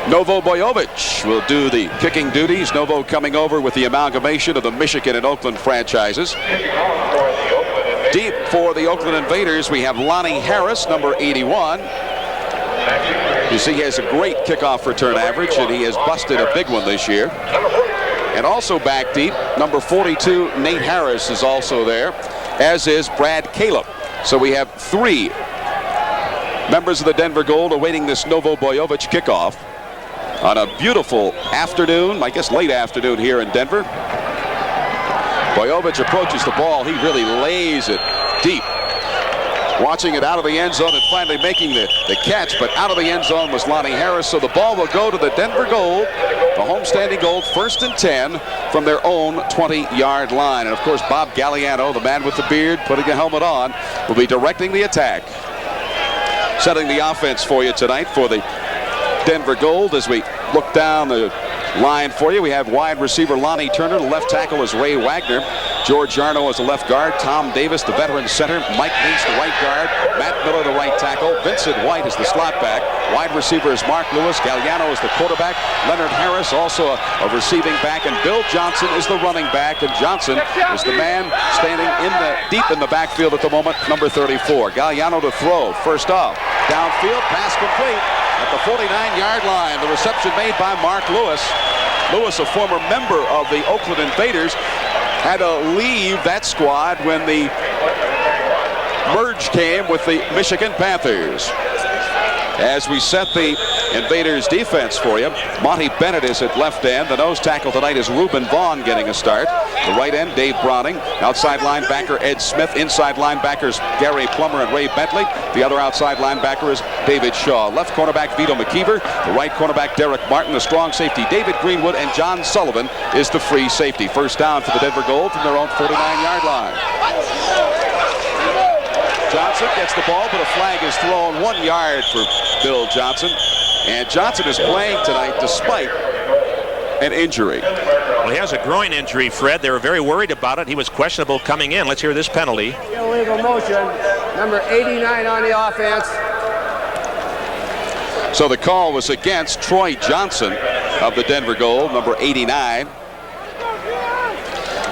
Novo Bojovic will do the kicking duties. Novo coming over with the amalgamation of the Michigan and Oakland franchises. Deep for the Oakland Invaders, we have Lonnie Harris, number 81. You see, he has a great kickoff return average, and he has busted a big one this year. And also back deep, number 42, Nate Harris, is also there, as is Brad Caleb. So we have 3 members of the Denver Gold awaiting this Novo Bojovic kickoff on a beautiful afternoon, I guess late afternoon here in Denver. Bojovic approaches the ball. He really lays it deep. Watching it out of the end zone and finally making the catch, but out of the end zone was Lonnie Harris. So the ball will go to the Denver Gold, the homestanding Gold, 1st and 10 from their own 20-yard line. And of course, Bob Galliano, the man with the beard, putting a helmet on, will be directing the attack. Setting the offense for you tonight for the Denver Gold. As we look down the line for you, we have wide receiver Lonnie Turner. The left tackle is Ray Wagner. George Yarno is the left guard. Tom Davis, the veteran center. Mike Leach, the right guard. Matt Miller, the right tackle. Vincent White is the slot back. Wide receiver is Mark Lewis. Galliano is the quarterback. Leonard Harris, also a receiving back. And Bill Johnson is the running back. And Johnson is the man standing deep in the backfield at the moment, number 34. Galliano to throw. First off. Downfield, pass complete at the 49-yard line. The reception made by Mark Lewis. Lewis, a former member of the Oakland Invaders, had to leave that squad when the merge came with the Michigan Panthers. As we set the Invaders defense for you, Monty Bennett is at left end. The nose tackle tonight is Reuben Vaughn getting a start. The right end, Dave Browning. Outside linebacker, Ed Smith. Inside linebackers, Gary Plummer and Ray Bentley. The other outside linebacker is David Shaw. Left cornerback, Vito McKeever. The right cornerback, Derek Martin. The strong safety, David Greenwood. And John Sullivan is the free safety. First down for the Denver Gold from their own 49-yard line. Johnson gets the ball, but a flag is thrown 1 yard for Bill Johnson. And Johnson is playing tonight despite an injury. Well, he has a groin injury, Fred. They were very worried about it. He was questionable coming in. Let's hear this penalty. Illegal motion, number 89 on the offense. So the call was against Troy Johnson of the Denver Gold, number 89.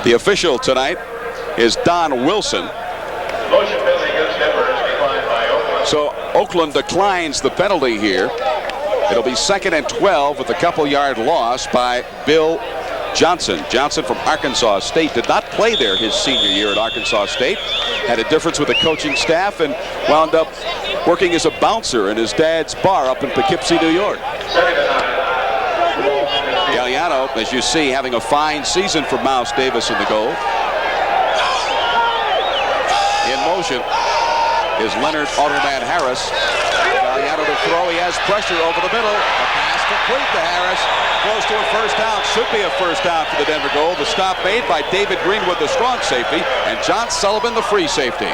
The official tonight is Don Wilson. So Oakland declines the penalty here. It'll be 2nd and 12 with a couple-yard loss by Bill Johnson. Johnson from Arkansas State did not play there his senior year at Arkansas State. Had a difference with the coaching staff and wound up working as a bouncer in his dad's bar up in Poughkeepsie, New York. Galliano, as you see, having a fine season for Mouse Davis in the goal. In motion is Leonard Automan Harris. Galliano to throw. He has pressure over the middle. A pass complete to Harris. Close to a first down. Should be a first down for the Denver Gold. The stop made by David Greenwood, the strong safety, and John Sullivan, the free safety.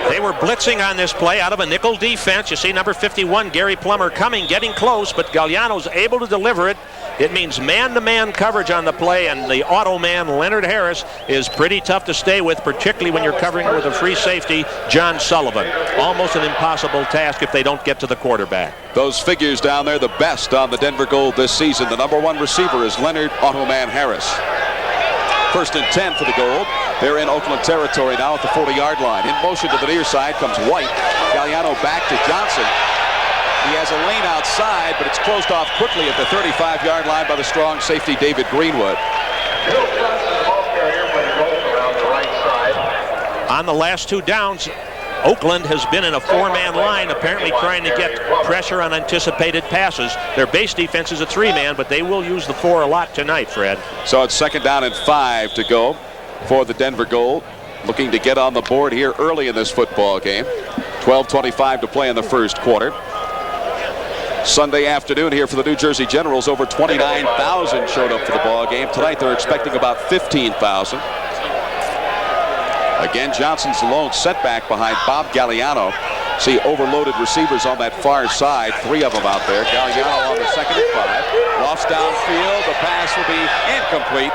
They were blitzing on this play out of a nickel defense. You see number 51, Gary Plummer, coming, getting close, but Galliano's able to deliver it. It means man-to-man coverage on the play, and the auto man, Leonard Harris, is pretty tough to stay with, particularly when you're covering with a free safety, John Sullivan. Almost an impossible task if they don't get to the quarterback. Those figures down there, the best on the Denver Gold this season. The number 1 receiver is Leonard Automan Harris. 1st and 10 for the Gold. They're in Oakland territory now at the 40-yard line. In motion to the near side comes White. Galliano back to Johnson. He has a lane outside, but it's closed off quickly at the 35-yard line by the strong safety, David Greenwood. On the last 2 downs, Oakland has been in a 4-man line, apparently trying to get pressure on anticipated passes. Their base defense is a 3-man, but they will use the 4 a lot tonight, Fred. So it's 2nd down and 5 to go for the Denver Gold. Looking to get on the board here early in this football game. 12:25 to play in the first quarter. Sunday afternoon here for the New Jersey Generals. Over 29,000 showed up for the ball game. Tonight they're expecting about 15,000. Again, Johnson's the lone setback behind Bob Galliano. See overloaded receivers on that far side. 3 of them out there. Galliano on the 2nd and 5. Lofts downfield. The pass will be incomplete.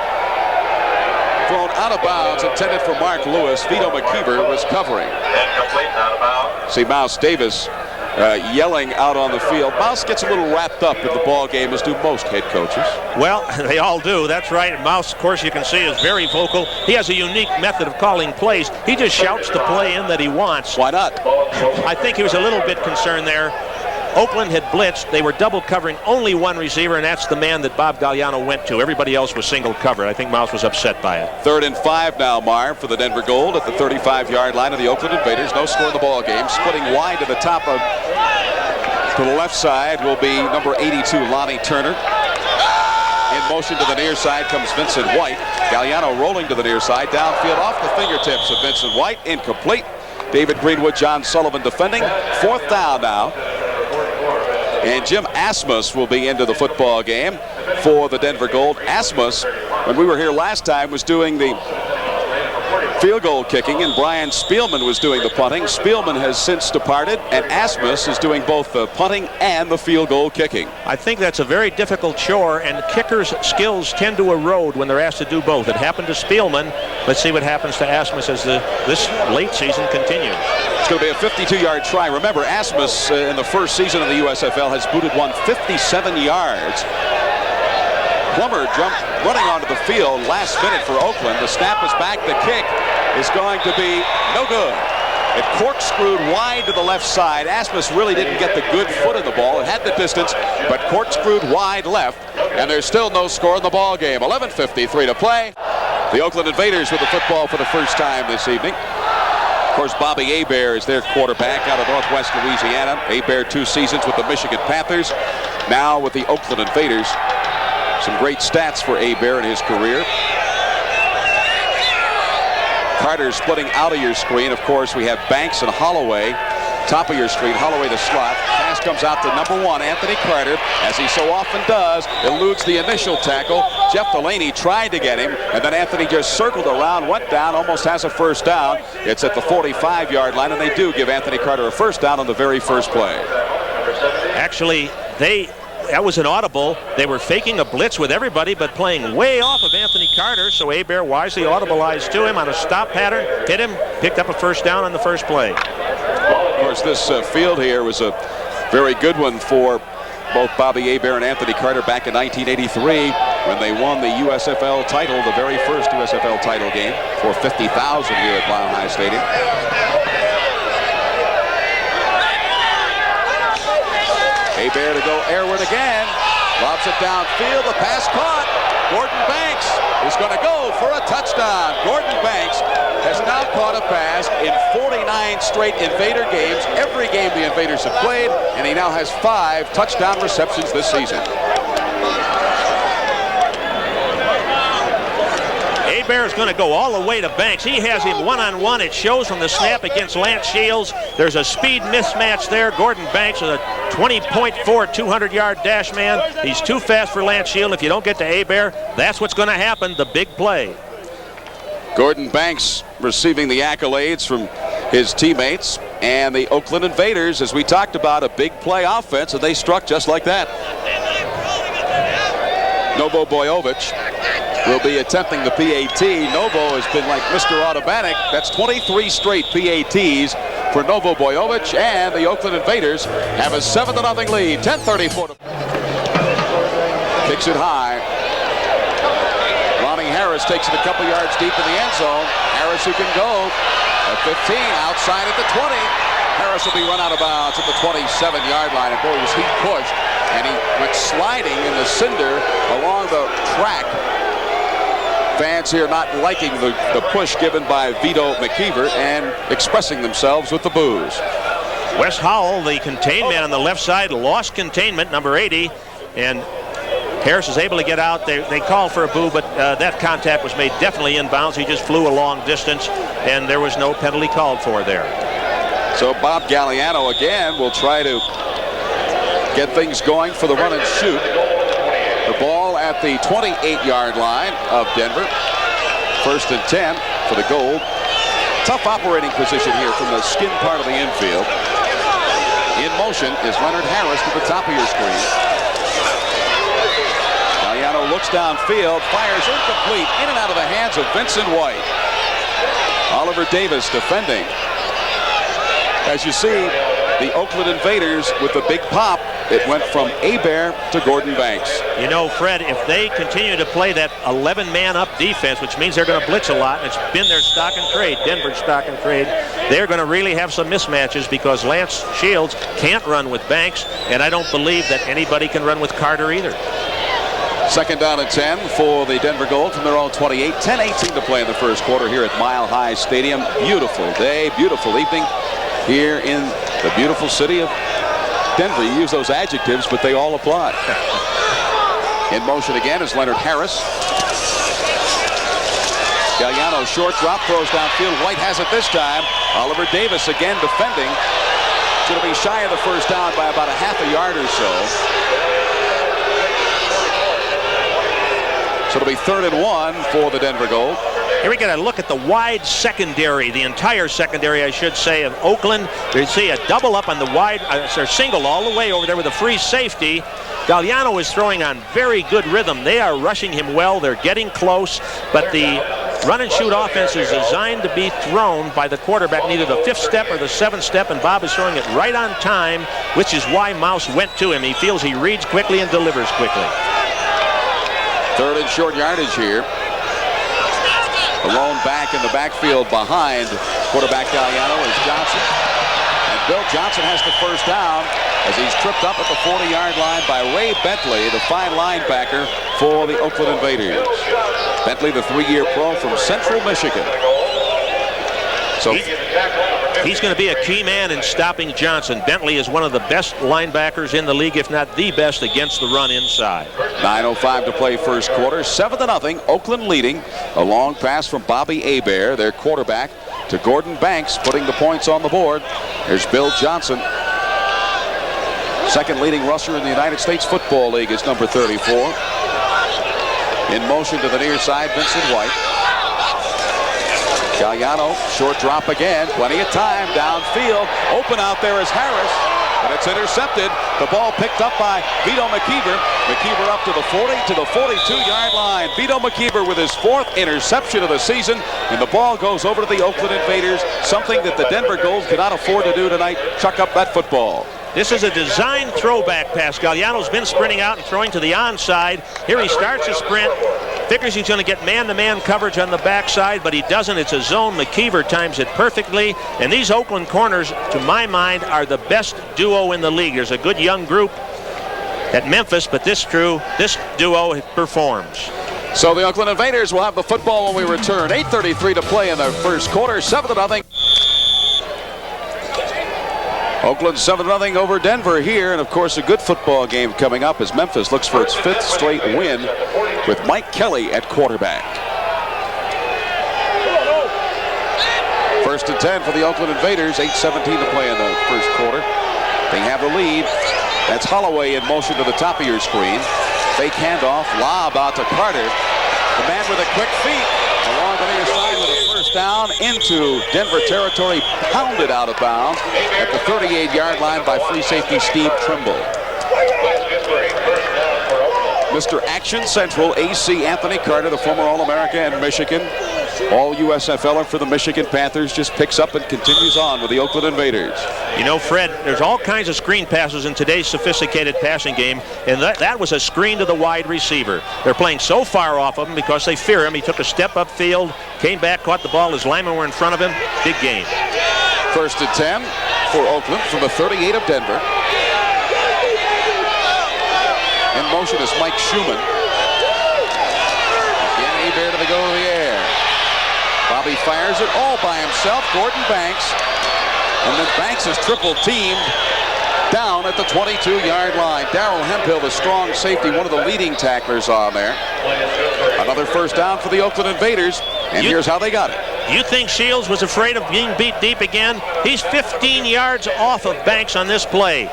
Thrown out of bounds, intended for Mark Lewis. Vito McKeever was covering. Incomplete, out of bounds. See Mouse Davis yelling out on the field. Mouse gets a little wrapped up in the ball game, as do most head coaches. Well, they all do. That's right. And Mouse, of course, you can see is very vocal. He has a unique method of calling plays. He just shouts the play in that he wants. Why not? I think he was a little bit concerned there. Oakland had blitzed. They were double covering only one receiver, and that's the man that Bob Galliano went to. Everybody else was single covered. I think Mouse was upset by it. 3rd and 5 now, Marv, for the Denver Gold at the 35-yard line of the Oakland Invaders. No score in the ball game. Splitting wide to the top of, to the left side will be number 82, Lonnie Turner. In motion to the near side comes Vincent White. Galliano rolling to the near side. Downfield off the fingertips of Vincent White. Incomplete. David Greenwood, John Sullivan defending. 4th down now. And Jim Asmus will be into the football game for the Denver Gold. Asmus, when we were here last time, was doing the field goal kicking, and Brian Spielman was doing the punting. Spielman has since departed, and Asmus is doing both the punting and the field goal kicking. I think that's a very difficult chore, and kickers' skills tend to erode when they're asked to do both. It happened to Spielman. Let's see what happens to Asmus as this late season continues. It's going to be a 52-yard try. Remember, Asmus in the first season of the USFL has booted one 57 yards. Plummer running onto the field last minute for Oakland. The snap is back. The kick is going to be no good. It corkscrewed wide to the left side. Asmus really didn't get the good foot in the ball. It had the distance, but corkscrewed wide left. And there's still no score in the ball game. 11:53 to play. The Oakland Invaders with the football for the first time this evening. Of course, Bobby Hebert is their quarterback out of Northwest Louisiana. Hebert 2 seasons with the Michigan Panthers. Now with the Oakland Invaders. Some great stats for Hebert in his career. Carter splitting out of your screen. Of course, we have Banks and Holloway. Top of your screen, Holloway the slot. Pass comes out to number 1, Anthony Carter, as he so often does. Eludes the initial tackle. Jeff Delaney tried to get him, and then Anthony just circled around, went down, almost has a first down. It's at the 45-yard line, and they do give Anthony Carter a first down on the very first play. Actually, that was an audible. They were faking a blitz with everybody, but playing way off of Anthony Carter, so Hebert wisely audibleized to him on a stop pattern, hit him, picked up a first down on the first play. Of course, this field here was a very good one for both Bobby Hebert and Anthony Carter back in 1983 when they won the USFL title, the very first USFL title game for 50,000 here at Mile High Stadium. Hebert to go airward again. Lobs it downfield. The pass caught. Gordon Banks is going to go for a touchdown. Gordon Banks has now caught a pass in 49 straight Invader games. Every game the Invaders have played, and he now has 5 touchdown receptions this season. Hebert is going to go all the way to Banks. He has him one-on-one. It shows from the snap against Lance Shields. There's a speed mismatch there. Gordon Banks is a 20.4 200-yard dash man. He's too fast for Lance Shields. If you don't get to Hebert, that's what's going to happen, the big play. Gordon Banks receiving the accolades from his teammates and the Oakland Invaders, as we talked about, a big play offense, and they struck just like that. Novo Bojovic will be attempting the PAT. Novo has been like Mr. Automatic. That's 23 straight PATs for Novo Bojovic, and the Oakland Invaders have a 7-0 lead. 10:34 to kicks it high. Leonard Harris takes it a couple yards deep in the end zone. Harris who can go at 15, outside at the 20. Harris will be run out of bounds at the 27-yard line, and boy, was he pushed, and he went sliding in the cinder along the track. Fans here not liking the push given by Vito McKeever and expressing themselves with the boos. Wes Howell, the contained man on the left side, lost containment, number 80, and Harris is able to get out. They called for a boo, but that contact was made definitely inbounds. He just flew a long distance, and there was no penalty called for there. So Bob Galliano again will try to get things going for the run and shoot. The ball at the 28-yard line of Denver. 1st and 10 for the Gold. Tough operating position here from the skin part of the infield. In motion is Leonard Harris to the top of your screen. Galliano looks downfield, fires incomplete, in and out of the hands of Vincent White. Oliver Davis defending. As you see, the Oakland Invaders with the big pop. It went from Hebert to Gordon Banks. You know, Fred, if they continue to play that 11-man up defense, which means they're going to blitz a lot, and it's been their stock and trade, Denver's stock and trade, they're going to really have some mismatches because Lance Shields can't run with Banks, and I don't believe that anybody can run with Carter either. Second down and 10 for the Denver Gold from their own 28. 10-18 to play in the first quarter here at Mile High Stadium. Beautiful day, beautiful evening here in the beautiful city of Denver. You use those adjectives, but they all apply. In motion again is Leonard Harris. Galliano, short drop, throws downfield. White has it this time. Oliver Davis again defending. It's going to be shy of the first down by about a half a yard or so. So it'll be 3rd and 1 for the Denver Gold. Here we get a look at the wide secondary, the entire secondary, I should say, of Oakland. You see a double up on the wide, or single all the way over there with a free safety. Galliano is throwing on very good rhythm. They are rushing him well. They're getting close, but the run and shoot offense is designed to be thrown by the quarterback, neither the 5th step or the 7th step, and Bob is throwing it right on time, which is why Mouse went to him. He feels he reads quickly and delivers quickly. 3rd and short yardage here. The lone back in the backfield behind quarterback Galliano is Johnson. And Bill Johnson has the first down as he's tripped up at the 40-yard line by Ray Bentley, the fine linebacker for the Oakland Invaders. Bentley, the 3-year pro from Central Michigan. So he's going to be a key man in stopping Johnson. Bentley is one of the best linebackers in the league, if not the best, against the run inside. 9:05 to play first quarter. 7-0. Oakland leading. A long pass from Bobby Hebert, their quarterback, to Gordon Banks, putting the points on the board. There's Bill Johnson. Second leading rusher in the United States Football League is number 34. In motion to the near side, Vincent White. Galliano, short drop again. Plenty of time downfield. Open out there is Harris, but it's intercepted. The ball picked up by Vito McKeever. McKeever up to the 40, to the 42-yard line. Vito McKeever with his 4th interception of the season, and the ball goes over to the Oakland Invaders, something that the Denver Gold cannot afford to do tonight, chuck up that football. This is a design throwback pass. Galliano's been sprinting out and throwing to the onside. Here he starts a sprint. Figures he's going to get man-to-man coverage on the backside, but he doesn't. It's a zone. McKeever times it perfectly. And these Oakland corners, to my mind, are the best duo in the league. There's a good young group at Memphis, but this duo performs. So the Oakland Invaders will have the football when we return. 8:33 to play in the first quarter. 7-0. Oakland 7-0 over Denver here, and of course a good football game coming up as Memphis looks for its 5th straight win with Mike Kelly at quarterback. 1st and 10 for the Oakland Invaders. 8:17 to play in the first quarter. They have the lead. That's Holloway in motion to the top of your screen. Fake handoff, lob out to Carter. The man with a quick feet along the near side with a first down into Denver territory, pounded out of bounds at the 38-yard line by free safety Steve Trimble. Mr. Action Central, A.C. Anthony Carter, the former All-America in Michigan, All-USFLer for the Michigan Panthers, just picks up and continues on with the Oakland Invaders. You know, Fred, there's all kinds of screen passes in today's sophisticated passing game, and that was a screen to the wide receiver. They're playing so far off of him because they fear him. He took a step upfield, came back, caught the ball. His linemen were in front of him. Big game. 1st and 10 for Oakland from the 38 of Denver. In motion is Mike Schumann. Again, Hebert to the go to the air. Bobby fires it all by himself. Gordon Banks. And then Banks is triple teamed down at the 22-yard line. Darrell Hemphill, the strong safety, one of the leading tacklers on there. Another first down for the Oakland Invaders. And here's how they got it. You think Shields was afraid of being beat deep again? He's 15 yards off of Banks on this play.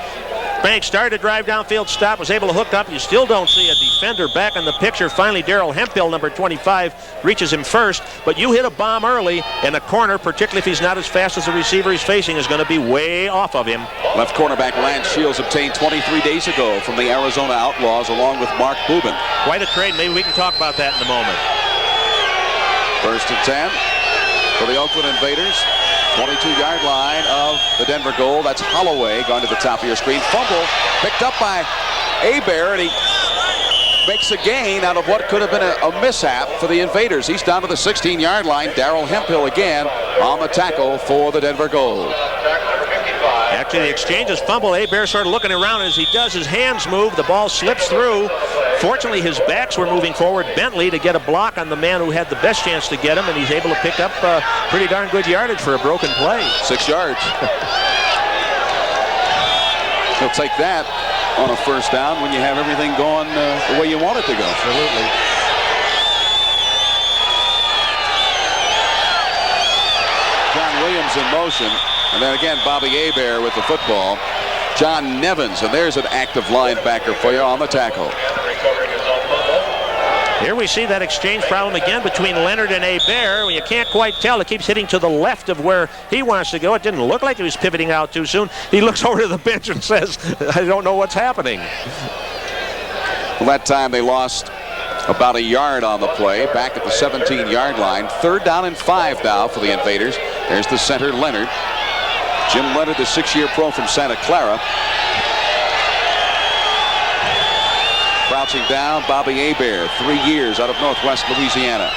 Banks started to drive downfield, stop, was able to hook up. You still don't see a defender back in the picture. Finally, Darrell Hemphill, number 25, reaches him first. But you hit a bomb early, and the corner, particularly if he's not as fast as the receiver he's facing, is going to be way off of him. Left cornerback Lance Shields obtained 23 days ago from the Arizona Outlaws along with Mark Bubin. Quite a trade. Maybe we can talk about that in a moment. 1st and 10 for the Oakland Invaders. 22-yard line of the Denver Gold. That's Holloway going to the top of your screen. Fumble picked up by Hebert, and he makes a gain out of what could have been a mishap for the Invaders. He's down to the 16-yard line. Darrell Hemphill again on the tackle for the Denver Gold. Actually, the exchange is fumble. Hebert sort of looking around. As he does, his hands move. The ball slips through. Fortunately, his backs were moving forward. Bentley to get a block on the man who had the best chance to get him, and he's able to pick up pretty darn good yardage for a broken play. 6 yards. He'll take that on a first down when you have everything going the way you want it to go. Absolutely. John Williams in motion. And then again, Bobby Hebert with the football. John Nevins, and there's an active linebacker for you on the tackle. Here we see that exchange problem again between Leonard and Hebert. You can't quite tell. It keeps hitting to the left of where he wants to go. It didn't look like he was pivoting out too soon. He looks over to the bench and says, I don't know what's happening. Well, that time they lost about a yard on the play, back at the 17-yard line. 3rd down and 5 now for the Invaders. There's the center, Leonard. Jim Leonard, the 6-year pro from Santa Clara. Crouching down, Bobby Hebert, 3 years out of Northwest Louisiana.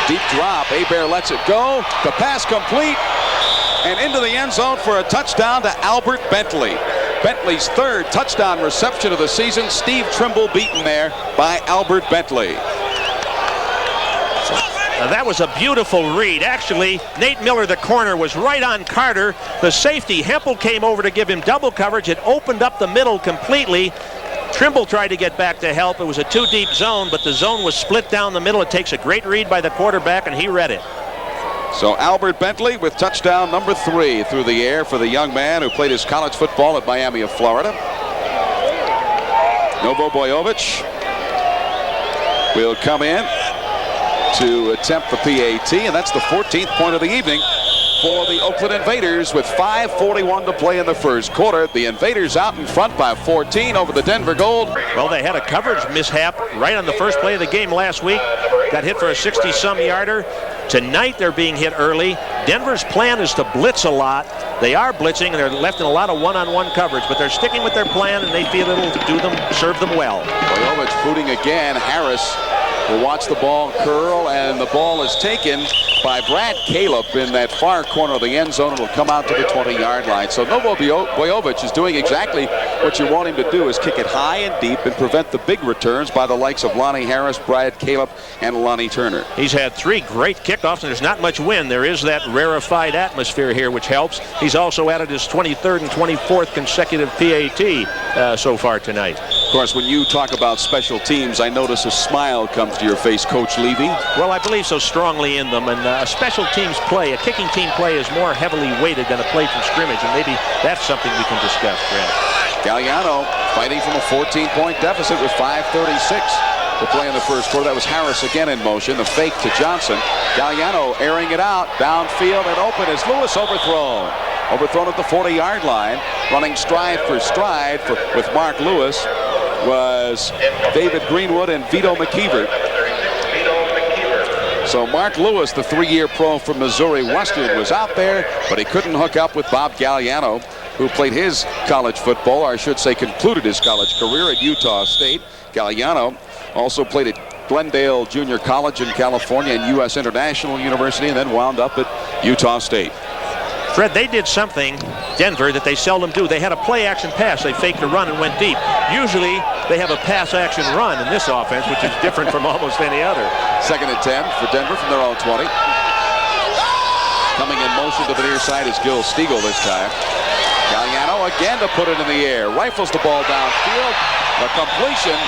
Deep drop, Hebert lets it go. The pass complete, and into the end zone for a touchdown to Albert Bentley. Bentley's 3rd touchdown reception of the season. Steve Trimble beaten there by Albert Bentley. That was a beautiful read. Actually, Nate Miller, the corner, was right on Carter. The safety, Hempel, came over to give him double coverage. It opened up the middle completely. Trimble tried to get back to help. It was a too-deep zone, but the zone was split down the middle. It takes a great read by the quarterback, and he read it. So Albert Bentley with touchdown number 3 through the air for the young man who played his college football at Miami of Florida. Novo Bojovic will come in to attempt the PAT, and that's the 14th point of the evening for the Oakland Invaders with 5:41 to play in the first quarter. The Invaders out in front by 14 over the Denver Gold. Well, they had a coverage mishap right on the first play of the game last week. Got hit for a 60-some yarder. Tonight they're being hit early. Denver's plan is to blitz a lot. They are blitzing, and they're left in a lot of one-on-one coverage, but they're sticking with their plan, and they feel it'll serve them well. Bojovic booting again. Harris will watch the ball curl, and the ball is taken by Brad Caleb in that far corner of the end zone. It'll come out to the 20-yard line. So Novo Bojovic is doing exactly what you want him to do, is kick it high and deep and prevent the big returns by the likes of Lonnie Harris, Brad Caleb, and Lonnie Turner. He's had 3 great kickoffs, and there's not much wind. There is that rarefied atmosphere here, which helps. He's also added his 23rd and 24th consecutive PAT so far tonight. Of course, when you talk about special teams, I notice a smile comes to your face, Coach Levy. Well, I believe so strongly in them, and a special teams play, a kicking team play, is more heavily weighted than a play from scrimmage, and maybe that's something we can discuss, Brad. Galliano fighting from a 14-point deficit with 5:36 to play in the first quarter. That was Harris again in motion. The fake to Johnson. Galliano airing it out downfield and open as Lewis overthrown. Overthrown at the 40-yard line. Running stride for stride with Mark Lewis was David Greenwood and Vito McKeever. So Mark Lewis, the 3-year pro from Missouri Western, was out there, but he couldn't hook up with Bob Galliano, who played his college football, or I should say concluded his college career at Utah State. Galliano also played at Glendale Junior College in California and U.S. International University, and then wound up at Utah State. Fred, they did something, Denver, that they seldom do. They had a play-action pass. They faked a run and went deep. Usually, they have a pass-action run in this offense, which is different from almost any other. 2nd and 10 for Denver from their own 20. Coming in motion to the near side is Gil Stegall this time. Galliano again to put it in the air. Rifles the ball downfield. The completion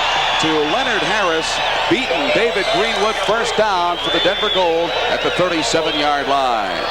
to Leonard Harris, beaten David Greenwood. First down for the Denver Gold at the 37-yard line.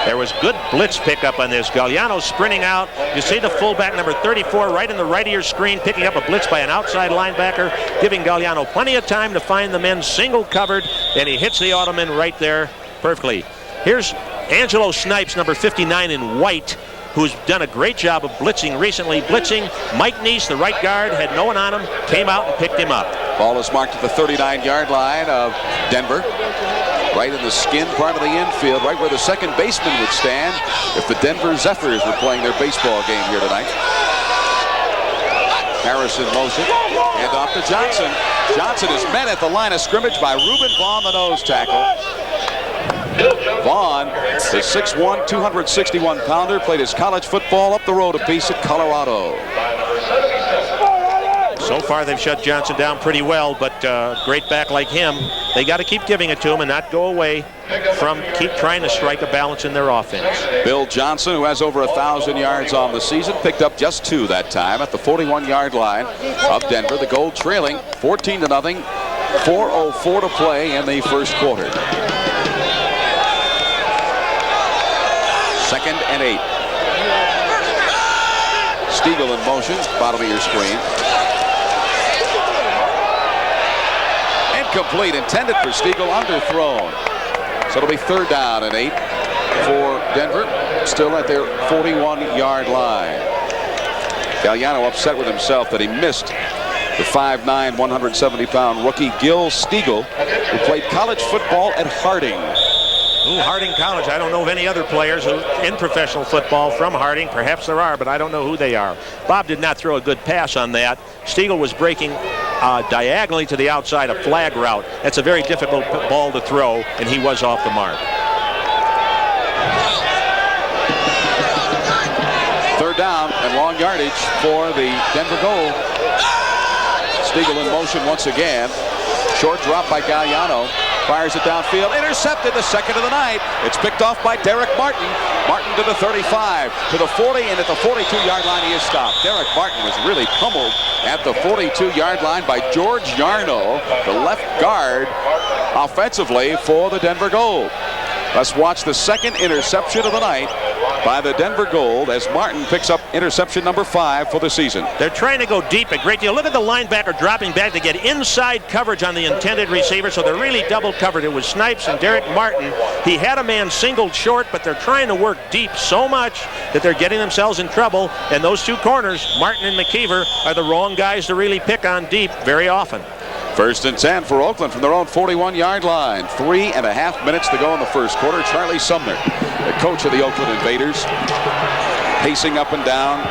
There was good blitz pickup on this. Galliano sprinting out. You see the fullback, number 34, right in the right of your screen, picking up a blitz by an outside linebacker, giving Galliano plenty of time to find the men single covered, and he hits the Ottoman right there perfectly. Here's Angelo Snipes, number 59 in white, who's done a great job of blitzing recently. Blitzing, Mike Neese, the right guard, had no one on him, came out and picked him up. Ball is marked at the 39-yard line of Denver. right in the skin part of the infield, right where the second baseman would stand if the Denver Zephyrs were playing their baseball game here tonight. Harris in motion, and off to Johnson. Johnson is met at the line of scrimmage by Reuben Vaughn, the nose tackle. Vaughn, the 6'1", 261-pounder, played his college football up the road a piece at Colorado. So far, they've shut Johnson down pretty well, but great back like him, they got to keep giving it to him and not go away from keep trying to strike a balance in their offense. Bill Johnson, who has over 1,000 yards on the season, picked up just 2 that time at the 41-yard line of Denver. The Gold trailing 14-0, 4:04 to play in the first quarter. 2nd and 8. Stegall in motion, bottom of your screen. Incomplete, intended for Stegall, underthrown. So it'll be 3rd down and 8 for Denver, still at their 41-yard line. Galliano upset with himself that he missed the 5'9", 170-pound rookie Gil Stegall, who played college football at Harding. Ooh, Harding College. I don't know of any other players in professional football from Harding. Perhaps there are, but I don't know who they are. Bob did not throw a good pass on that. Stegall was breaking diagonally to the outside, a flag route. That's a very difficult ball to throw, and he was off the mark. 3rd down and long yardage for the Denver Gold. Stegall in motion once again. Short drop by Galliano. Fires it downfield. Intercepted, the 2nd of the night. It's picked off by Derek Martin. Martin to the 35, to the 40, and at the 42-yard line he is stopped. Derek Martin was really pummeled at the 42-yard line by George Yarno, the left guard, offensively for the Denver Gold. Let's watch the 2nd interception of the night by the Denver Gold as Martin picks up interception number 5 for the season. They're trying to go deep a great deal. Look at the linebacker dropping back to get inside coverage on the intended receiver, so they're really double covered. It was Snipes and Derek Martin. He had a man singled short, but they're trying to work deep so much that they're getting themselves in trouble, and those 2 corners, Martin and McKeever, are the wrong guys to really pick on deep very often. 1st and 10 for Oakland from their own 41-yard line. 3.5 minutes to go in the first quarter. Charlie Sumner, the coach of the Oakland Invaders, pacing up and down.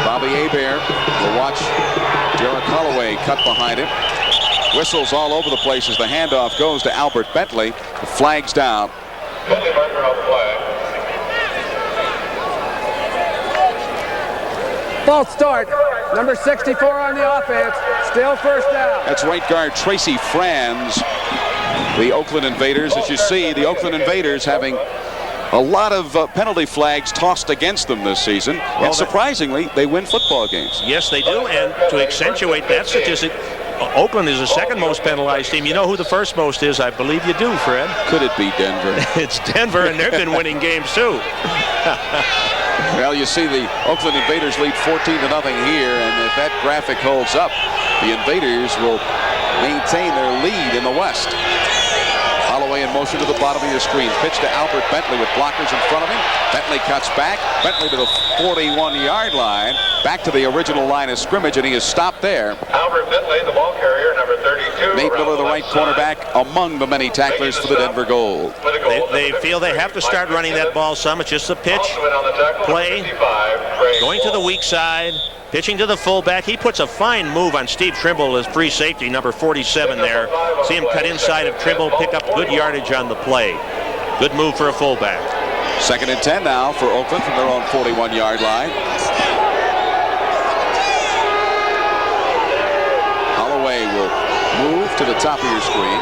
Bobby Hebert will watch Derek Holloway cut behind him. Whistles all over the place as the handoff goes to Albert Bentley. The flag's down. Bentley marker on the flag. False start. Number 64 on the offense. Still 1st down. That's right guard Tracy Franz. The Oakland Invaders, as you see, the Oakland Invaders having a lot of penalty flags tossed against them this season. Well, and surprisingly, they win football games. Yes, they do. And to accentuate that statistic, Oakland is the 2nd most penalized team. You know who the 1st most is? I believe you do, Fred. Could it be Denver? It's Denver, and they've been winning games too. Well, you see the Oakland Invaders lead 14-0 here, and if that graphic holds up, the Invaders will maintain their lead in the West. Holloway in motion to the bottom of your screen. Pitch to Albert Bentley with blockers in front of him. Bentley cuts back. Bentley to the 41-yard line. Back to the original line of scrimmage, and he is stopped there. Albert Bentley, the ball carrier, number 32. Nate Miller, the right cornerback, among the many tacklers for the Denver Gold. They feel they have to start running that ball some. It's just a pitch, play, going to the weak side, pitching to the fullback. He puts a fine move on Steve Trimble as free safety, number 47 there. See him cut inside of Trimble, pick up good yardage on the play. Good move for a fullback. 2nd and 10 now for Oakland from their own 41-yard line. Holloway will move to the top of your screen.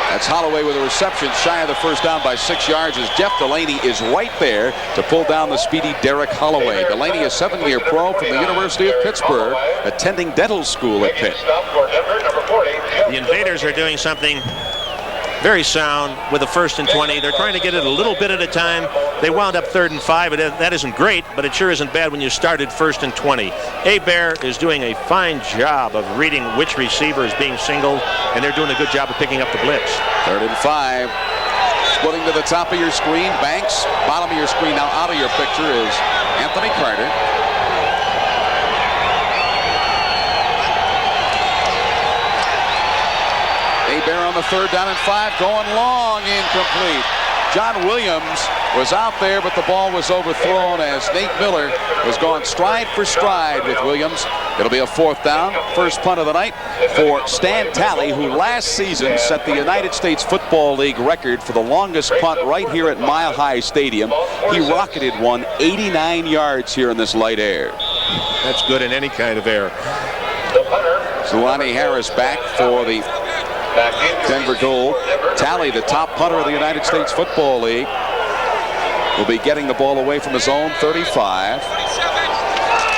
That's Holloway with a reception shy of the 1st down by 6 yards as Jeff Delaney is right there to pull down the speedy Derek Holloway. Delaney, a 7-year pro from the University of Pittsburgh, attending dental school at Pitt. The Invaders are doing something very sound with a 1st and 20. They're trying to get it a little bit at a time. They wound up 3rd and 5. That isn't great, but it sure isn't bad when you started 1st and 20. Hebert is doing a fine job of reading which receiver is being singled, and they're doing a good job of picking up the blitz. 3rd and 5. Splitting to the top of your screen, Banks. Bottom of your screen now out of your picture is Anthony Carter. Hebert on the 3rd down and 5, going long, incomplete. John Williams was out there, but the ball was overthrown as Nate Miller was gone stride for stride with Williams. It'll be a 4th down, first punt of the night for Stan Talley, who last season set the United States Football League record for the longest punt right here at Mile High Stadium. He rocketed one 89 yards here in this light air. That's good in any kind of air. So Leonard Harris back for the Denver Gold. Talley, the top punter of the United States Football League, will be getting the ball away from his own 35.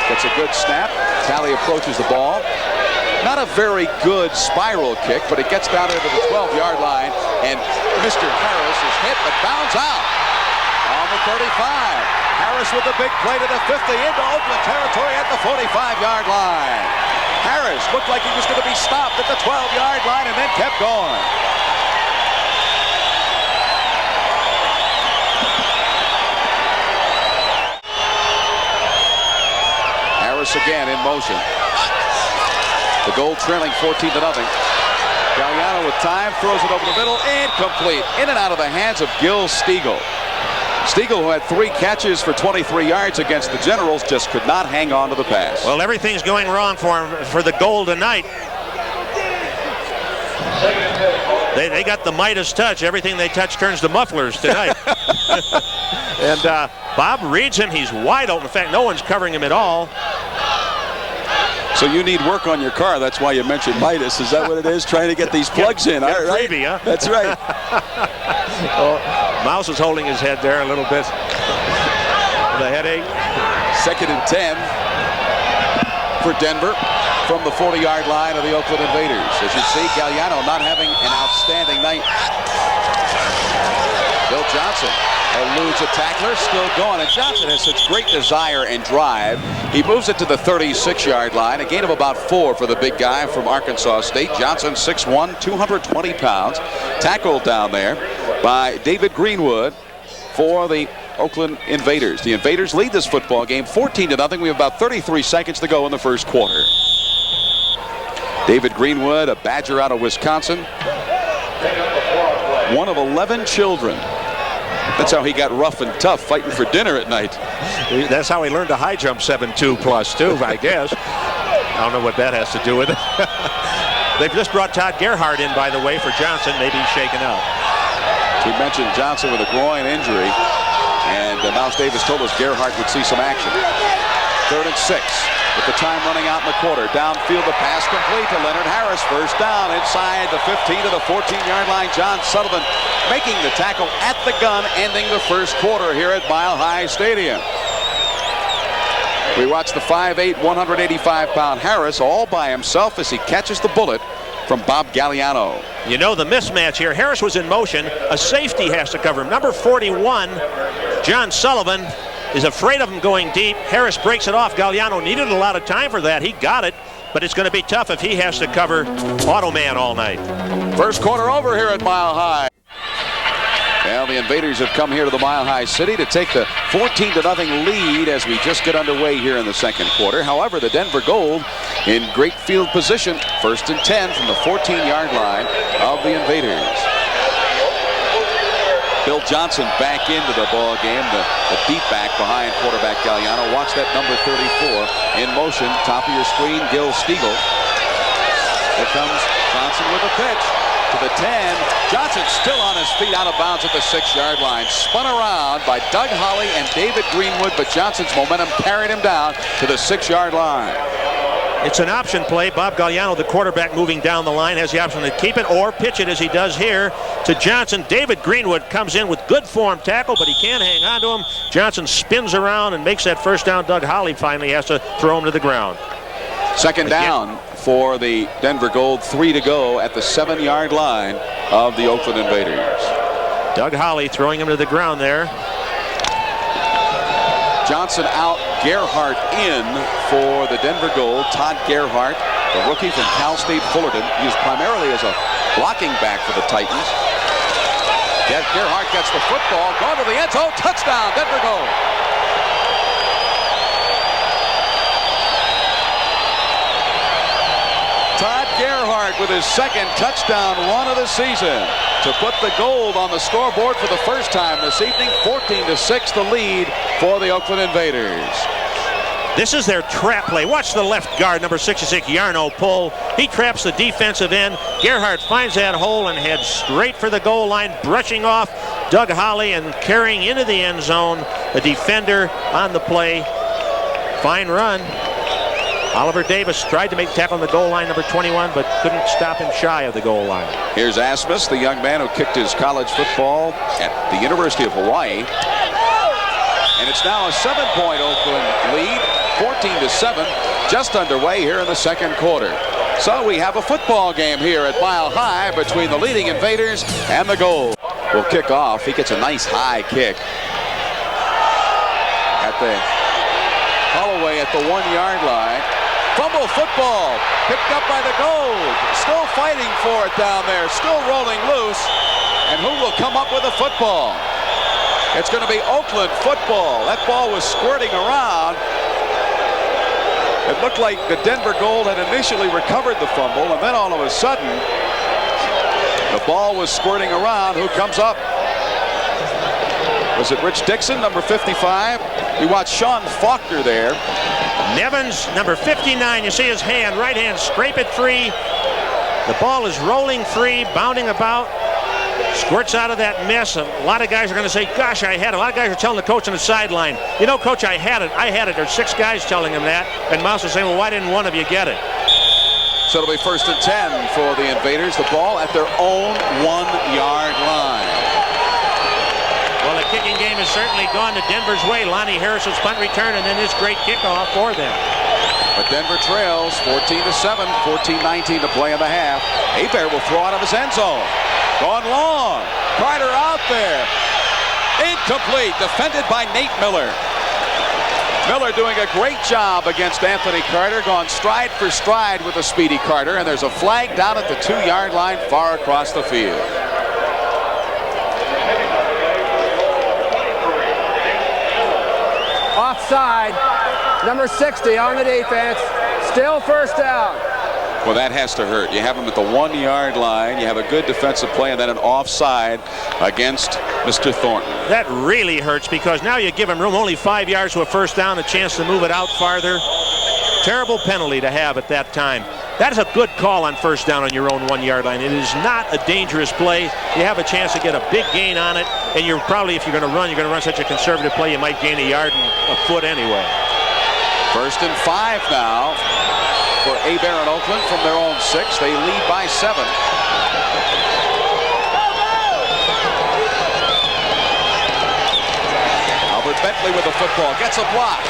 Gets a good snap. Talley approaches the ball. Not a very good spiral kick, but it gets down into the 12-yard line, and Mr. Harris is hit but bounds out on the 35. Harris with the big play to the 50 into Oakland territory at the 45-yard line. Harris looked like he was going to be stopped at the 12-yard line and then kept going. Harris again in motion. The Gold trailing 14-0. Galliano with time, throws it over the middle, incomplete. In and out of the hands of Gil Stegall. Stegall, who had 3 catches for 23 yards against the Generals, just could not hang on to the pass. Well, everything's going wrong for him, for the Gold tonight. They got the Midas touch. Everything they touch turns to mufflers tonight. And Bob reads him. He's wide open. In fact, no one's covering him at all. So you need work on your car. That's why you mentioned Midas. Is that what it is? Trying to get these plugs in. All right? Freebie, huh? That's right. Mouse is holding his head there a little bit. The headache. 2nd and 10 for Denver from the 40-yard line of the Oakland Invaders. As you see, Galliano not having an outstanding night. Bill Johnson eludes a tackler, still going, and Johnson has such great desire and drive. He moves it to the 36-yard line, a gain of about 4 for the big guy from Arkansas State. Johnson, 6'1", 220 pounds, tackled down there by David Greenwood for the Oakland Invaders. The Invaders lead this football game 14-0. We have about 33 seconds to go in the first quarter. David Greenwood, a Badger out of Wisconsin, one of 11 children. That's how he got rough and tough fighting for dinner at night. That's how he learned to high jump 7'2" plus 2, I guess. I don't know what that has to do with it. They've just brought Todd Gerhardt in, by the way, for Johnson. Maybe he's shaken out. We mentioned Johnson with a groin injury, and Mouse Davis told us Gerhardt would see some action. 3rd and 6 with the time running out in the quarter. Downfield, the pass complete to Leonard Harris. First down inside the 15 to the 14-yard line. John Sullivan making the tackle at the gun, ending the first quarter here at Mile High Stadium. We watch the 5'8", 185-pound Harris all by himself as he catches the bullet from Bob Galliano. You know the mismatch here. Harris was in motion. A safety has to cover him. Number 41, John Sullivan, is afraid of him going deep. Harris breaks it off. Galliano needed a lot of time for that. He got it, but it's going to be tough if he has to cover Automan all night. First quarter over here at Mile High. Well, the Invaders have come here to the Mile High City to take the 14-0 lead as we just get underway here in the second quarter. However, the Denver Gold in great field position. 1st and 10 from the 14-yard line of the Invaders. Bill Johnson back into the ball game, the deep back behind quarterback Galliano. Watch that number 34 in motion. Top of your screen, Gil Stegall. Here comes Johnson with a pitch to the 10. Johnson still on his feet, out of bounds at the 6-yard line. Spun around by Doug Holly and David Greenwood, but Johnson's momentum carried him down to the 6-yard line. It's an option play. Bob Galliano, the quarterback, moving down the line, has the option to keep it or pitch it as he does here to Johnson. David Greenwood comes in with good form tackle, but he can't hang on to him. Johnson spins around and makes that first down. Doug Holly finally has to throw him to the ground. Second down for the Denver Gold. 3 to go at the 7-yard line of the Oakland Invaders. Doug Holly throwing him to the ground there. Johnson out, Gerhardt in for the Denver Gold. Todd Gerhardt, the rookie from Cal State Fullerton, used primarily as a blocking back for the Titans. Gerhardt gets the football, going to the end zone, touchdown, Denver Gold. Todd Gerhardt Hebert with his second touchdown run of the season to put the Gold on the scoreboard for the first time this evening. 14-6 the lead for the Oakland Invaders. This is their trap play. Watch the left guard, number 66, Yarno, pull. He traps the defensive end. Gerhardt finds that hole and heads straight for the goal line, brushing off Doug Holly and carrying into the end zone. The defender on the play. Fine run. Oliver Davis tried to make the tackle on the goal line, number 21, but couldn't stop him shy of the goal line. Here's Asmus, the young man who kicked his college football at the University of Hawaii. And it's now a 7-point Oakland lead, 14-7, just underway here in the second quarter. So we have a football game here at Mile High between the leading Invaders and the Gold. Will kick off. He gets a nice high kick at the Holloway at the 1-yard line. Fumble football picked up by the Gold. Still fighting for it down there. Still rolling loose. And who will come up with a football? It's going to be Oakland football. That ball was squirting around. It looked like the Denver Gold had initially recovered the fumble, and then all of a sudden, the ball was squirting around. Who comes up? Was it Rich Dixon, number 55? We watched Sean Faulkner there. Nevins, number 59, you see his hand, right hand, scrape it free. The ball is rolling free, bounding about. Squirts out of that mess. A lot of guys are going to say, gosh, I had it. A lot of guys are telling the coach on the sideline, you know, coach, I had it. There's 6 guys telling him that. And Mouse is saying, well, why didn't one of you get it? So it'll be 1st and 10 for the Invaders. The ball at their own 1-yard line. Well, the kicking game has certainly gone to Denver's way. Lonnie Harris's punt return and then this great kickoff for them. But Denver trails 14-7, 14-19 to play in the half. Hebert will throw out of his end zone. Going long. Carter out there. Incomplete. Defended by Nate Miller. Miller doing a great job against Anthony Carter. Gone stride for stride with the speedy Carter. And there's a flag down at the 2-yard line far across the field. Offside. Number 60 on the defense. Still first down. Well, that has to hurt. You have him at the 1-yard line. You have a good defensive play and then an offside against Mr. Thornton. That really hurts because now you give him room, only 5 yards to a first down, a chance to move it out farther. Terrible penalty to have at that time. That is a good call on first down on your own 1-yard line. It is not a dangerous play. You have a chance to get a big gain on it, and you're probably, if you're going to run such a conservative play, you might gain a yard and a foot anyway. 1st and 5 now for Hebert and Oakland from their own 6. They lead by 7. Albert Bentley with the football, gets a block.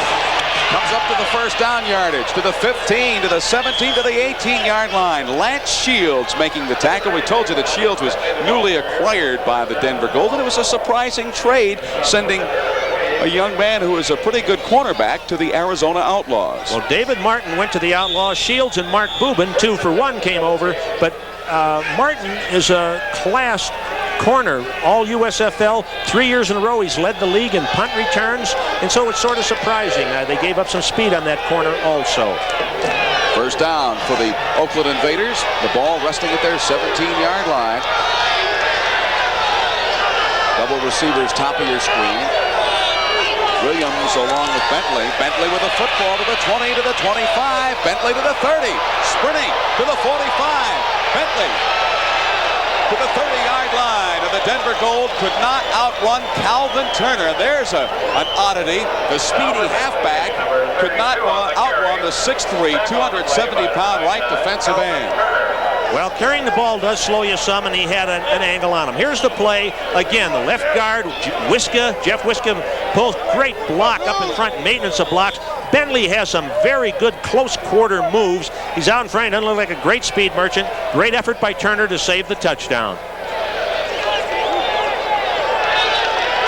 Comes up to the first down yardage, to the 15, to the 17, to the 18-yard line. Lance Shields making the tackle. We told you that Shields was newly acquired by the Denver Gold, and it was a surprising trade, sending a young man who is a pretty good cornerback to the Arizona Outlaws. Well, David Martin went to the Outlaws. Shields and Mark Boobin, 2-for-1, came over. But Martin is a class corner, all USFL. 3 years in a row, he's led the league in punt returns. And so it's sort of surprising. They gave up some speed on that corner also. First down for the Oakland Invaders. The ball resting at their 17-yard line. Double receivers, top of your screen. Williams along with Bentley. Bentley with the football to the 20, to the 25. Bentley to the 30. Sprinting to the 45. Bentley to the 30-yard line. And the Denver Gold could not outrun Calvin Turner. There's an oddity. The speedy halfback could not outrun the 6'3", 270-pound right defensive end. Well, carrying the ball does slow you some, and he had an angle on him. Here's the play. Again, the left guard, Jeff Wiska, pulls great block up in front, maintenance of blocks. Bentley has some very good close quarter moves. He's out in front, doesn't look like a great speed merchant. Great effort by Turner to save the touchdown.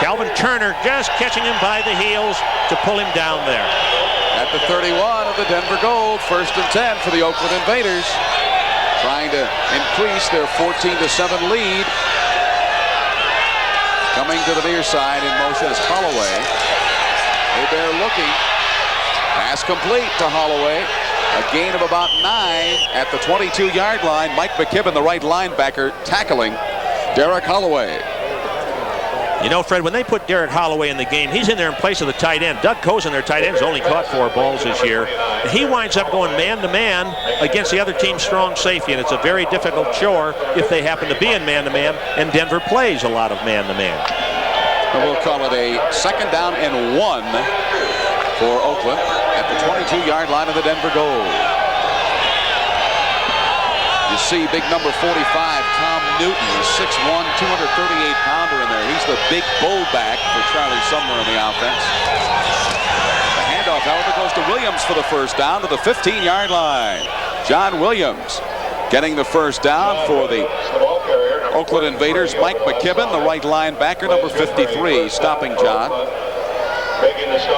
Calvin Turner just catching him by the heels to pull him down there. At the 31 of the Denver Gold, 1st and 10 for the Oakland Invaders. Trying to increase their 14-7 lead. Coming to the near side in motion is Holloway. Hebert looking. Pass complete to Holloway. A gain of about 9 at the 22-yard line. Mike McKibben, the right linebacker, tackling Derek Holloway. You know, Fred, when they put Derek Holloway in the game, he's in there in place of the tight end. Doug Cozen, their tight end, has only caught 4 balls this year. And he winds up going man-to-man against the other team's strong safety, and it's a very difficult chore if they happen to be in man-to-man, and Denver plays a lot of man-to-man. And we'll call it a 2nd down and 1 for Oakland at the 22-yard line of the Denver Gold. You see big number 45, Tom Newton, the 6'1", 238-pounder in there. He's the big bullback for Charlie Sumner in the offense. The handoff, however, goes to Williams for the first down to the 15-yard line. John Williams getting the first down for the Oakland Invaders. Mike McKibben, the right linebacker, number 53, stopping John.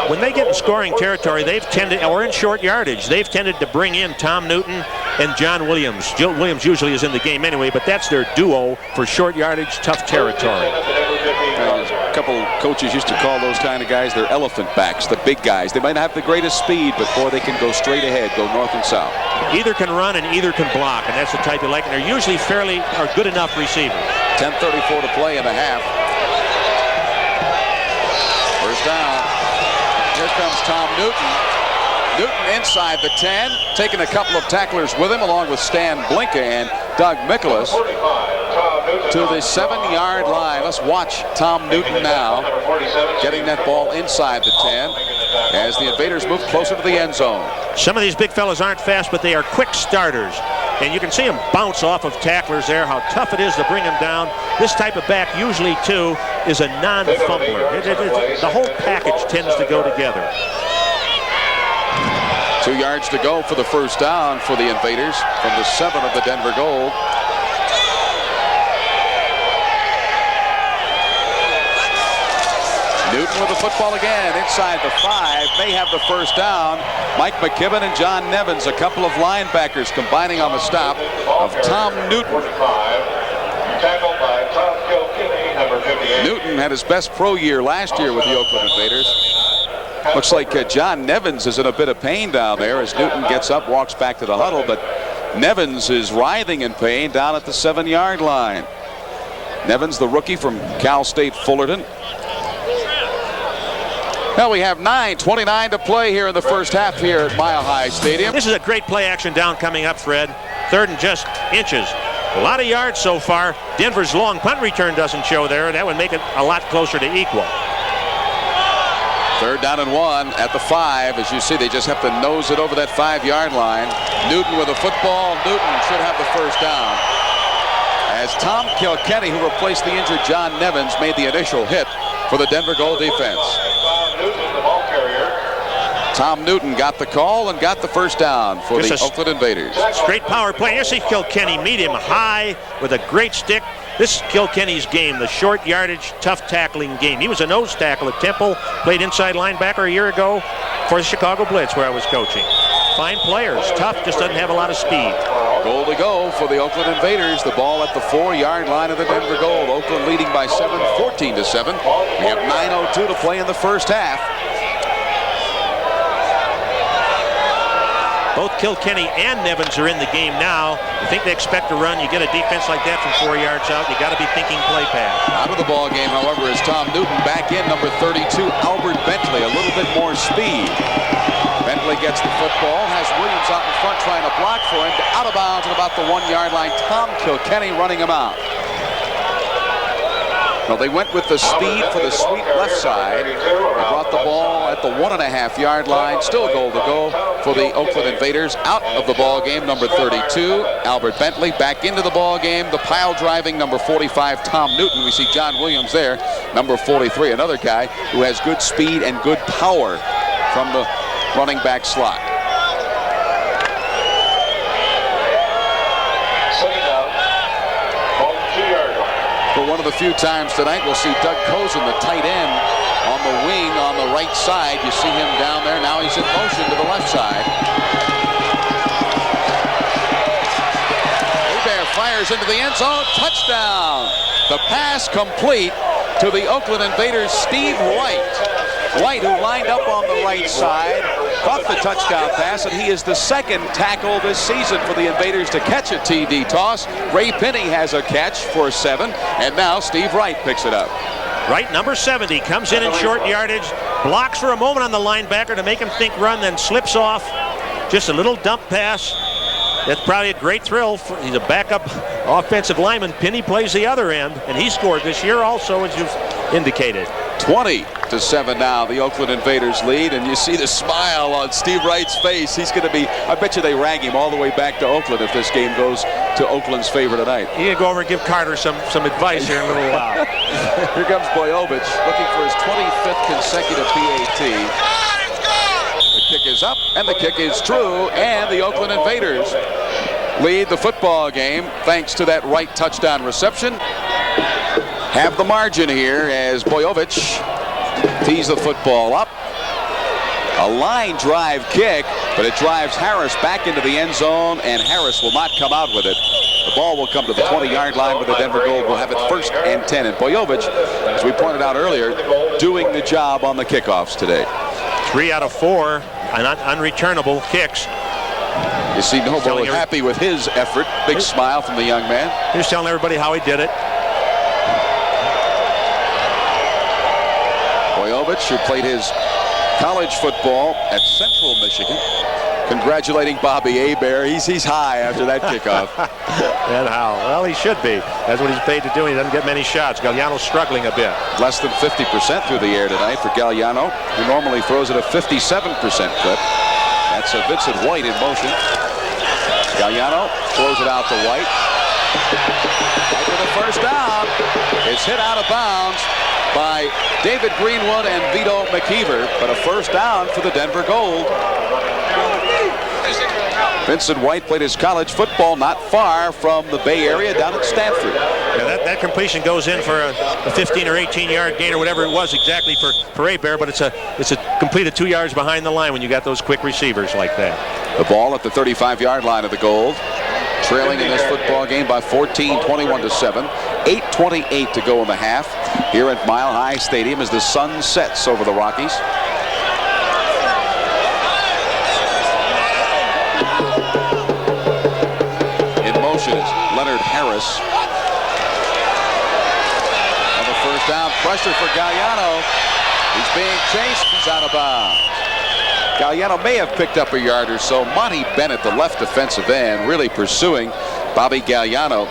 When they get in scoring territory, they've tended, or in short yardage, they've tended to bring in Tom Newton and John Williams. Jill Williams usually is in the game anyway, but that's their duo for short yardage, tough territory. A couple coaches used to call those kind of guys their elephant backs, the big guys. They might not have the greatest speed, but boy, they can go straight ahead, go north and south. Either can run and either can block, and that's the type you like. And they're usually fairly or good enough receivers. 10:34 to play in the half. First down. Here comes Tom Newton. Newton inside the 10, taking a couple of tacklers with him, along with Stan Blinka and Doug Mikolas, to the 7-yard line. Let's watch Tom Newton now, getting that ball inside the 10 as the Invaders move closer to the end zone. Some of these big fellas aren't fast, but they are quick starters. And you can see him bounce off of tacklers there, how tough it is to bring him down. This type of back usually, too, is a non-fumbler. The whole package tends to go together. 2 yards to go for the first down for the Invaders from the 7 of the Denver Gold. Newton with the football again inside the 5. May have the first down. Mike McKibben and John Nevins, a couple of linebackers, combining on the stop of Tom Newton. Tackled by Tom Kilkenny, number 58. Newton had his best pro year last year with the Oakland Invaders. Looks like John Nevins is in a bit of pain down there as Newton gets up, walks back to the huddle, but Nevins is writhing in pain down at the 7-yard line. Nevins, the rookie from Cal State Fullerton. Well, we have 9:29 to play here in the first half here at Mile High Stadium. This is a great play action down coming up, Fred. 3rd and just inches. A lot of yards so far. Denver's long punt return doesn't show there. That would make it a lot closer to equal. 3rd down and 1 at the 5. As you see, they just have to nose it over that 5-yard line. Newton with a football. Newton should have the first down, as Tom Kilkenny, who replaced the injured John Nevins, made the initial hit for the Denver Gold defense. Tom Newton got the call and got the first down for the Oakland Invaders. Straight power play. You see Kilkenny meet him high with a great stick. This is Kilkenny's game, the short yardage, tough tackling game. He was a nose tackle at Temple, played inside linebacker a year ago for the Chicago Blitz, where I was coaching. Fine players, tough, just doesn't have a lot of speed. Goal to go for the Oakland Invaders. The ball at the 4-yard line of the Denver Gold. Oakland leading by 7, 14-7. We have 9:02 to play in the first half. Both Kilkenny and Nevins are in the game now. You think they expect to run, you get a defense like that from 4 yards out, you got to be thinking play pass. Out of the ball game, however, is Tom Newton. Back in, number 32, Albert Bentley, a little bit more speed. Bentley gets the football, has Williams out in front trying to block for him, out of bounds at about the 1-yard line. Tom Kilkenny running him out. Well, they went with the speed for the sweep left side. They brought the ball at the 1.5-yard line. Still a goal to go for the Oakland Invaders. Out of the ball game, number 32, Albert Bentley. Back into the ball game, the pile driving number 45, Tom Newton. We see John Williams there, number 43, another guy who has good speed and good power from the running back slot. For one of the few times tonight, we'll see Doug Cozen, the tight end, on the wing on the right side. You see him down there. Now he's in motion to the left side. Hebert fires into the end zone. Touchdown. The pass complete to the Oakland Invaders' Steve White. White, who lined up on the right side, caught the touchdown pass, and he is the second tackle this season for the Invaders to catch a TD toss. Ray Penny has a catch for 7, and now Steve Wright picks it up. Wright, number 70, comes in short yardage, blocks for a moment on the linebacker to make him think run, then slips off. Just a little dump pass. That's probably a great thrill. He's a backup offensive lineman. Penny plays the other end, and he scored this year also, as you've indicated. 20-7 now, the Oakland Invaders lead, and you see the smile on Steve Wright's face. He's going to be, I bet you they rag him all the way back to Oakland if this game goes to Oakland's favor tonight. He's going to go over and give Carter some advice here in a little while. Here comes Bojovich looking for his 25th consecutive PAT. The kick is up, and the kick is true, and the Oakland Invaders lead the football game thanks to that Wright touchdown reception. Have the margin here as Bojovich tees the football up. A line drive kick, but it drives Harris back into the end zone, and Harris will not come out with it. The ball will come to the 20-yard line, where the Denver Gold will have it 1st and 10. And Bojovich, as we pointed out earlier, doing the job on the kickoffs today. 3 out of 4 unreturnable kicks. You see Noble happy with his effort. Big smile from the young man. He's telling everybody how he did it. Bojovich, who played his college football at Central Michigan, congratulating Bobby Hebert. He's high after that kickoff. And how? Well, he should be. That's what he's paid to do. He doesn't get many shots. Galliano's struggling a bit. Less than 50% through the air tonight for Galliano, who normally throws at a 57% clip. That's Vincent White in motion. Galliano throws it out to White. White with a 1st down. It's hit out of bounds by David Greenwood and Vito McKeever, but a 1st down for the Denver Gold. Vincent White played his college football not far from the Bay Area down at Stanford. Yeah, that completion goes in for a 15 or 18-yard gain or whatever it was exactly for Hebert, but it's a completed 2 yards behind the line when you got those quick receivers like that. The ball at the 35-yard line of the Gold, trailing in this football game by 14, 21-7. 8:28 to go in the half here at Mile High Stadium as the sun sets over the Rockies. In motion is Leonard Harris. On the 1st down, pressure for Galliano. He's being chased. He's out of bounds. Galliano may have picked up a yard or so. Monty Bennett, the left defensive end, really pursuing Bobby Galliano.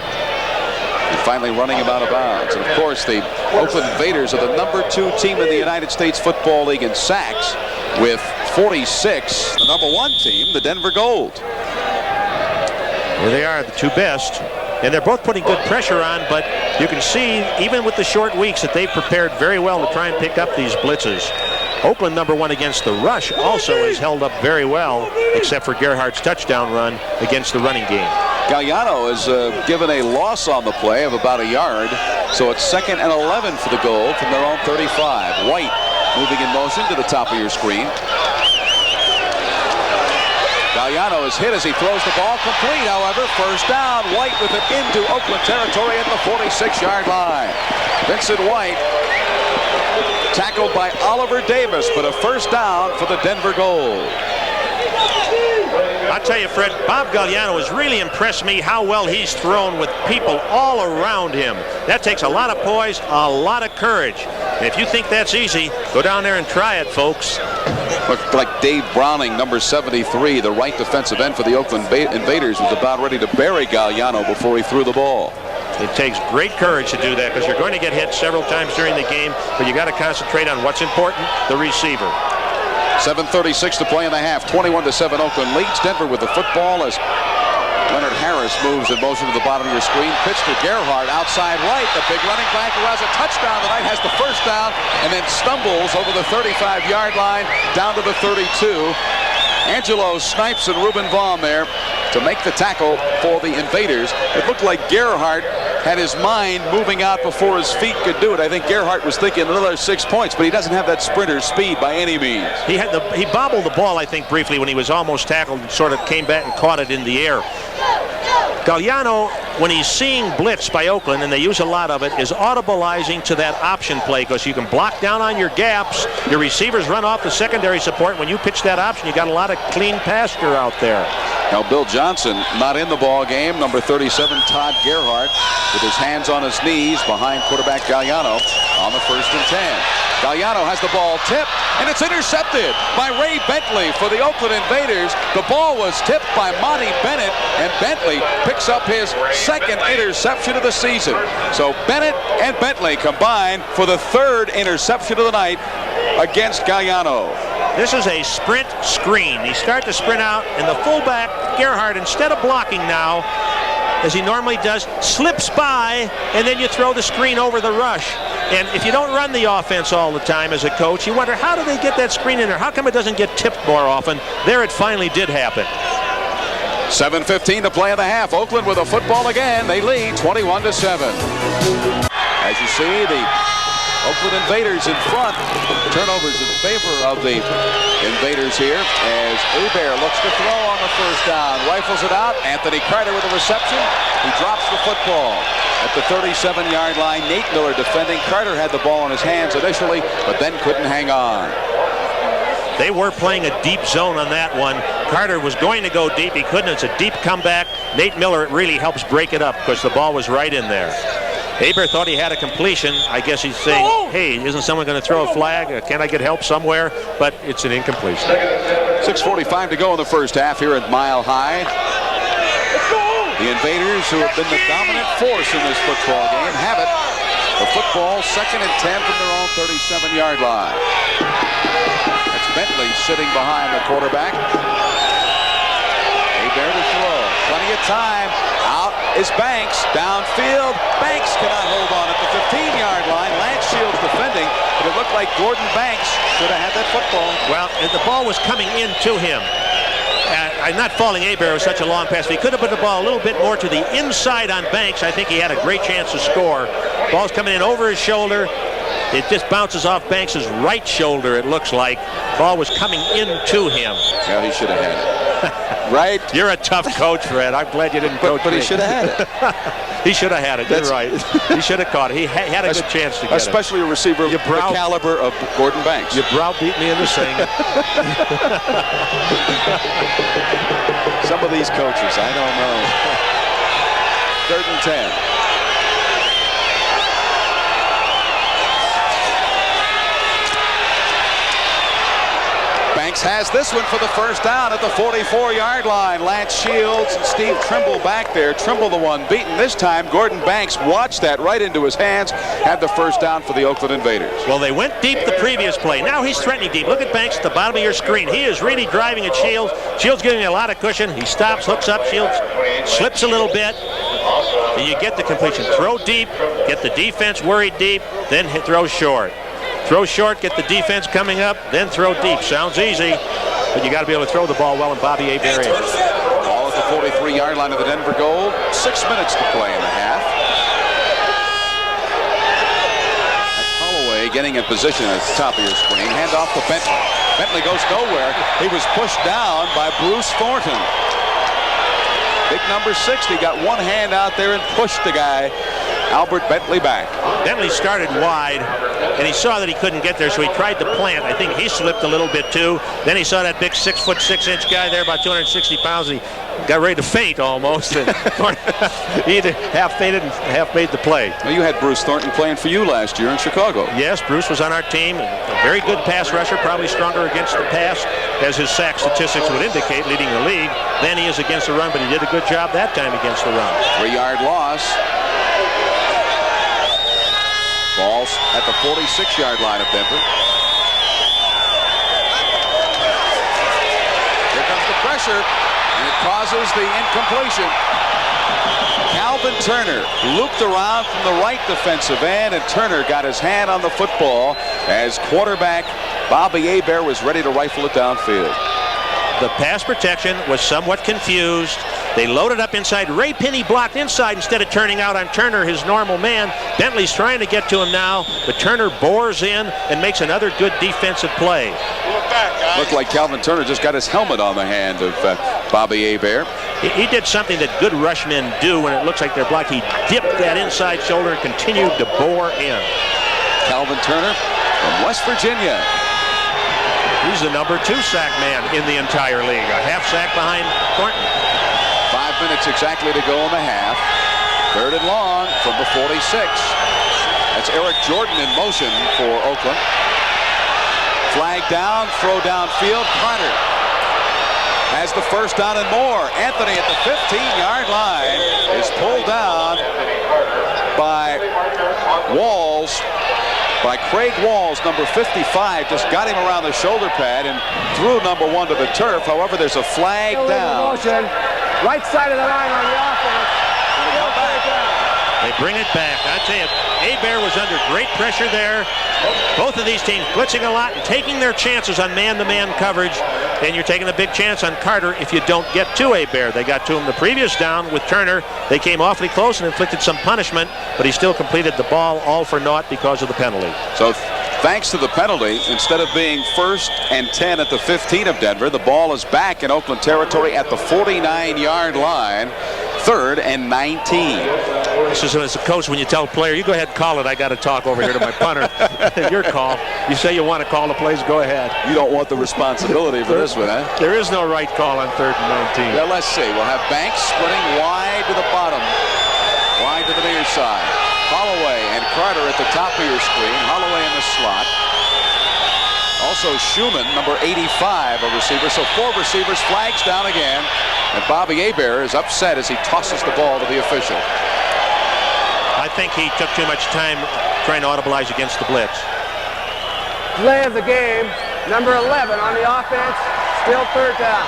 And finally running him out of bounds. And of course, the Oakland Invaders are the number 2 team in the United States Football League in sacks with 46. The number 1 team, the Denver Gold. Here they are, the 2 best. And they're both putting good pressure on, but you can see, even with the short weeks, that they've prepared very well to try and pick up these blitzes. Oakland, number 1 against the rush, also has held up very well, except for Gerhardt's touchdown run against the running game. Galliano is given a loss on the play of about a yard, so it's 2nd and 11 for the Gold from their own 35. White moving in motion to the top of your screen. Galliano is hit as he throws the ball complete, however. 1st down, White with it into Oakland territory at the 46-yard line. Vincent White tackled by Oliver Davis, but a 1st down for the Denver Gold. I'll tell you, Fred, Bob Galliano has really impressed me how well he's thrown with people all around him. That takes a lot of poise, a lot of courage. And if you think that's easy, go down there and try it, folks. Looked like Dave Browning, number 73, the right defensive end for the Oakland Invaders, was about ready to bury Galliano before he threw the ball. It takes great courage to do that because you're going to get hit several times during the game, but you got to concentrate on what's important, the receiver. 7:36 to play in the half. 21-7 Oakland leads Denver with the football as Leonard Harris moves in motion to the bottom of your screen. Pitch to Gerhardt outside right. The big running back who has a touchdown tonight has the 1st down and then stumbles over the 35-yard line down to the 32. Angelo Snipes and Reuben Vaughn there to make the tackle for the Invaders. It looked like Gerhardt had his mind moving out before his feet could do it. I think Gerhardt was thinking another 6 points, but he doesn't have that sprinter speed by any means. He bobbled the ball, I think, briefly when he was almost tackled and sort of came back and caught it in the air. Galliano when he's seeing blitz by Oakland, and they use a lot of it, is audibilizing to that option play, because you can block down on your gaps. Your receivers run off the secondary support. When you pitch that option, you got a lot of clean pasture out there. Now Bill Johnson not in the ball game. Number 37, Todd Gerhardt, with his hands on his knees behind quarterback Galliano on the 1st and 10. Galliano has the ball tipped, and it's intercepted by Ray Bentley for the Oakland Invaders. The ball was tipped by Monty Bennett, and Bentley picks up his second interception of the season. So Bennett and Bentley combine for the 3rd interception of the night against Galliano. This is a sprint screen. He starts to sprint out, and the fullback, Gerhardt, instead of blocking now, as he normally does, slips by, and then you throw the screen over the rush. And if you don't run the offense all the time as a coach, you wonder, how do they get that screen in there? How come it doesn't get tipped more often? There it finally did happen. 7:15 to play in the half. Oakland with a football again. They lead 21-7. As you see, the Oakland Invaders in front. Turnovers in favor of the Invaders here as Hebert looks to throw on the 1st down. Rifles it out. Anthony Carter with a reception. He drops the football at the 37-yard line. Nate Miller defending. Carter had the ball in his hands initially, but then couldn't hang on. They were playing a deep zone on that one. Carter was going to go deep. He couldn't. It's a deep comeback. Nate Miller, it really helps break it up because the ball was right in there. Hebert thought he had a completion. I guess he's saying, hey, isn't someone going to throw a flag? Can't I get help somewhere? But it's an incompletion. 6:45 to go in the first half here at Mile High. The Invaders, who have been the dominant force in this football game, have it. The football 2nd and 10 from their own 37-yard line. That's Bentley sitting behind the quarterback. Hebert to throw. Plenty of time. Out is Banks. Downfield. Banks cannot hold on at the 15-yard line. Lance Shields defending, but it looked like Gordon Banks should have had that football. Well, the ball was coming into him. I'm not faulting Hebert. It was such a long pass. If he could have put the ball a little bit more to the inside on Banks, I think he had a great chance to score. Ball's coming in over his shoulder. It just bounces off Banks' right shoulder, it looks like. Ball was coming into him. Yeah, he should have had it. Right? You're a tough coach, Fred. I'm glad you didn't coach But me. he should have had it. He should have had it. You're right. He should have caught it. He had a good chance to get it. Especially a receiver of the caliber of Gordon Banks. You browbeat me into saying it. Some of these coaches, I don't know. 3rd and 10. Banks has this one for the 1st down at the 44-yard line. Lance Shields and Steve Trimble back there. Trimble the one beaten. This time, Gordon Banks watched that right into his hands. Had the 1st down for the Oakland Invaders. Well, they went deep the previous play. Now he's threatening deep. Look at Banks at the bottom of your screen. He is really driving at Shields. Shields giving a lot of cushion. He stops, hooks up. Shields slips a little bit. And you get the completion. Throw deep, get the defense worried deep, then throw short. Throw short, get the defense coming up, then throw deep. Sounds easy, but you got to be able to throw the ball well, and Bobby Hebert is. Ball at the 43-yard line of the Denver Gold. 6 minutes to play in the half. That's Holloway getting in position at the top of your screen. Hand off to Bentley. Bentley goes nowhere. He was pushed down by Bruce Thornton. Big number 60 got one hand out there and pushed the guy, Albert Bentley, back. Bentley started wide, and he saw that he couldn't get there, so he tried to plant. I think he slipped a little bit too. Then he saw that big 6'6" guy there, about 260 pounds. He got ready to faint almost. And he either half fainted and half made the play. Well, you had Bruce Thornton playing for you last year in Chicago. Yes, Bruce was on our team. A very good pass rusher, probably stronger against the pass, as his sack statistics would indicate, leading the league, than he is against the run, but he did a good job that time against the run. 3-yard loss. Ball's at the 46-yard line of Denver. Here comes the pressure, and it causes the incompletion. Calvin Turner looped around from the right defensive end, and Turner got his hand on the football as quarterback Bobby Hebert was ready to rifle it downfield. The pass protection was somewhat confused. They loaded up inside. Ray Pinney blocked inside instead of turning out on Turner, his normal man. Bentley's trying to get to him now, but Turner bores in and makes another good defensive play. Looked like Calvin Turner just got his helmet on the hand of Bobby Hebert. He did something that good rush men do when it looks like they're blocked. He dipped that inside shoulder and continued to bore in. Calvin Turner from West Virginia. He's the number 2 sack man in the entire league. A half sack behind Thornton. 5 minutes exactly to go in the half. 3rd and long from the 46. That's Eric Jordan in motion for Oakland. Flag down, throw downfield. Carter has the first down and more. Anthony at the 15-yard line is pulled down by Walls. By Craig Walls, number 55, just got him around the shoulder pad and threw number 1 to the turf. However, there's a flag down. Motion. Right side of the line on the offense. They bring it back. I tell you, Hebert was under great pressure there. Both of these teams blitzing a lot and taking their chances on man-to-man coverage. And you're taking a big chance on Carter if you don't get to Hebert. They got to him the previous down with Turner. They came awfully close and inflicted some punishment, but he still completed the ball all for naught because of the penalty. So thanks to the penalty, instead of being 1st and 10 at the 15 of Denver, the ball is back in Oakland territory at the 49-yard line. 3rd and 19. This is as a coach when you tell a player, you go ahead and call it. I got to talk over here to my punter. Your call. You say you want to call the plays, go ahead. You don't want the responsibility for this one, huh? There is no right call on 3rd and 19. Well, let's see. We'll have Banks splitting wide to the bottom. Wide to the near side. Holloway and Carter at the top of your screen. Holloway in the slot. Also Schumann, number 85, a receiver. So 4 receivers, flags down again. And Bobby Hebert is upset as he tosses the ball to the official. I think he took too much time trying to audibilize against the blitz. Play of the game, number 11 on the offense, still 3rd down.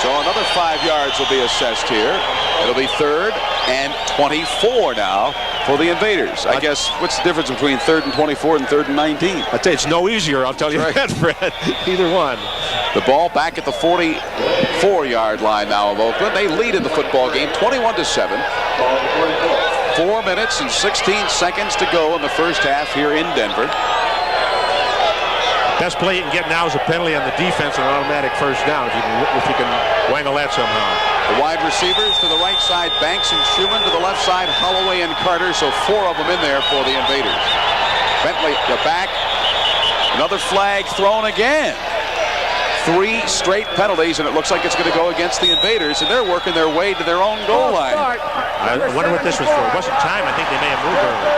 So another 5 yards will be assessed here. It'll be 3rd and 24 now for the Invaders. I guess, what's the difference between 3rd and 24 and 3rd and 19? I'd say it's no easier, I'll tell you that, Fred. Either one. The ball back at the 44-yard line now of Oakland. They lead in the football game 21-7. 4 minutes and 16 seconds to go in the first half here in Denver. Best play you can get now is a penalty on the defense and an automatic first down if you can wangle that somehow. The wide receivers to the right side, Banks and Schumann. To the left side, Holloway and Carter. So 4 of them in there for the Invaders. Bentley, the back. Another flag thrown again. 3 straight penalties, and it looks like it's going to go against the Invaders, and they're working their way to their own goal line. I wonder what this was for. It wasn't time. I think they may have moved early.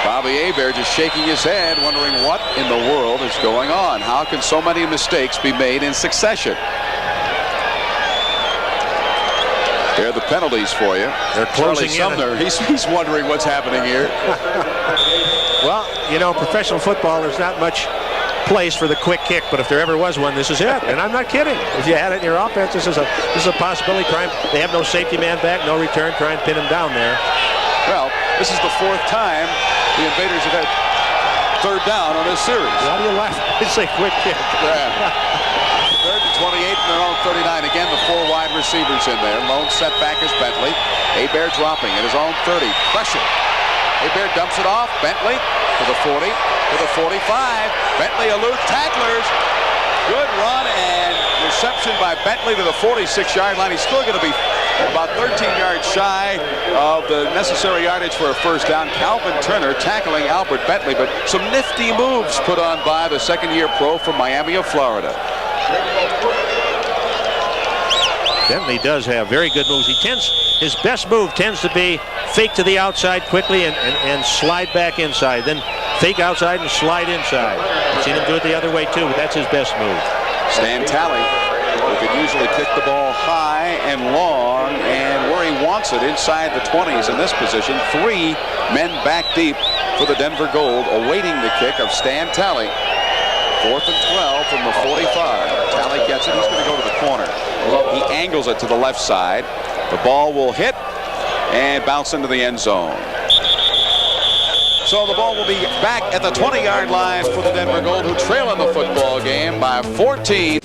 Bobby Hebert just shaking his head, wondering what in the world is going on. How can so many mistakes be made in succession? There are the penalties for you. They're closing Sumner, in. he's wondering what's happening here. Well, you know, professional football, there's not much place for the quick kick, but if there ever was one, this is it. And I'm not kidding. If you had it in your offense, this is a possibility. They have no safety man back, no return. Try and pin him down there. Well, this is the 4th time the Invaders have had 3rd down on this series. Why do you laugh? It's a quick kick. Yeah. 3rd and 28 in their own 39. Again, the 4 wide receivers in there. Lone setback is Bentley. Hebert dropping at his own 30. Pressure. Hebert dumps it off. Bentley to the 40, to the 45. Bentley eludes tacklers. Good run and reception by Bentley to the 46-yard line. He's still going to be about 13 yards shy of the necessary yardage for a first down. Calvin Turner tackling Albert Bentley, but some nifty moves put on by the second-year pro from Miami of Florida. Bentley does have very good moves. His best move tends to be fake to the outside quickly and slide back inside. Then fake outside and slide inside. I've seen him do it the other way too, but that's his best move. Stan Talley, who could usually kick the ball high and long, and where he wants it, inside the 20s in this position. 3 men back deep for the Denver Gold, awaiting the kick of Stan Talley. 4th and 12 from the 45. Talley gets it. He's going to go to the corner. He angles it to the left side. The ball will hit and bounce into the end zone. So the ball will be back at the 20-yard line for the Denver Gold, who trail in the football game by 14.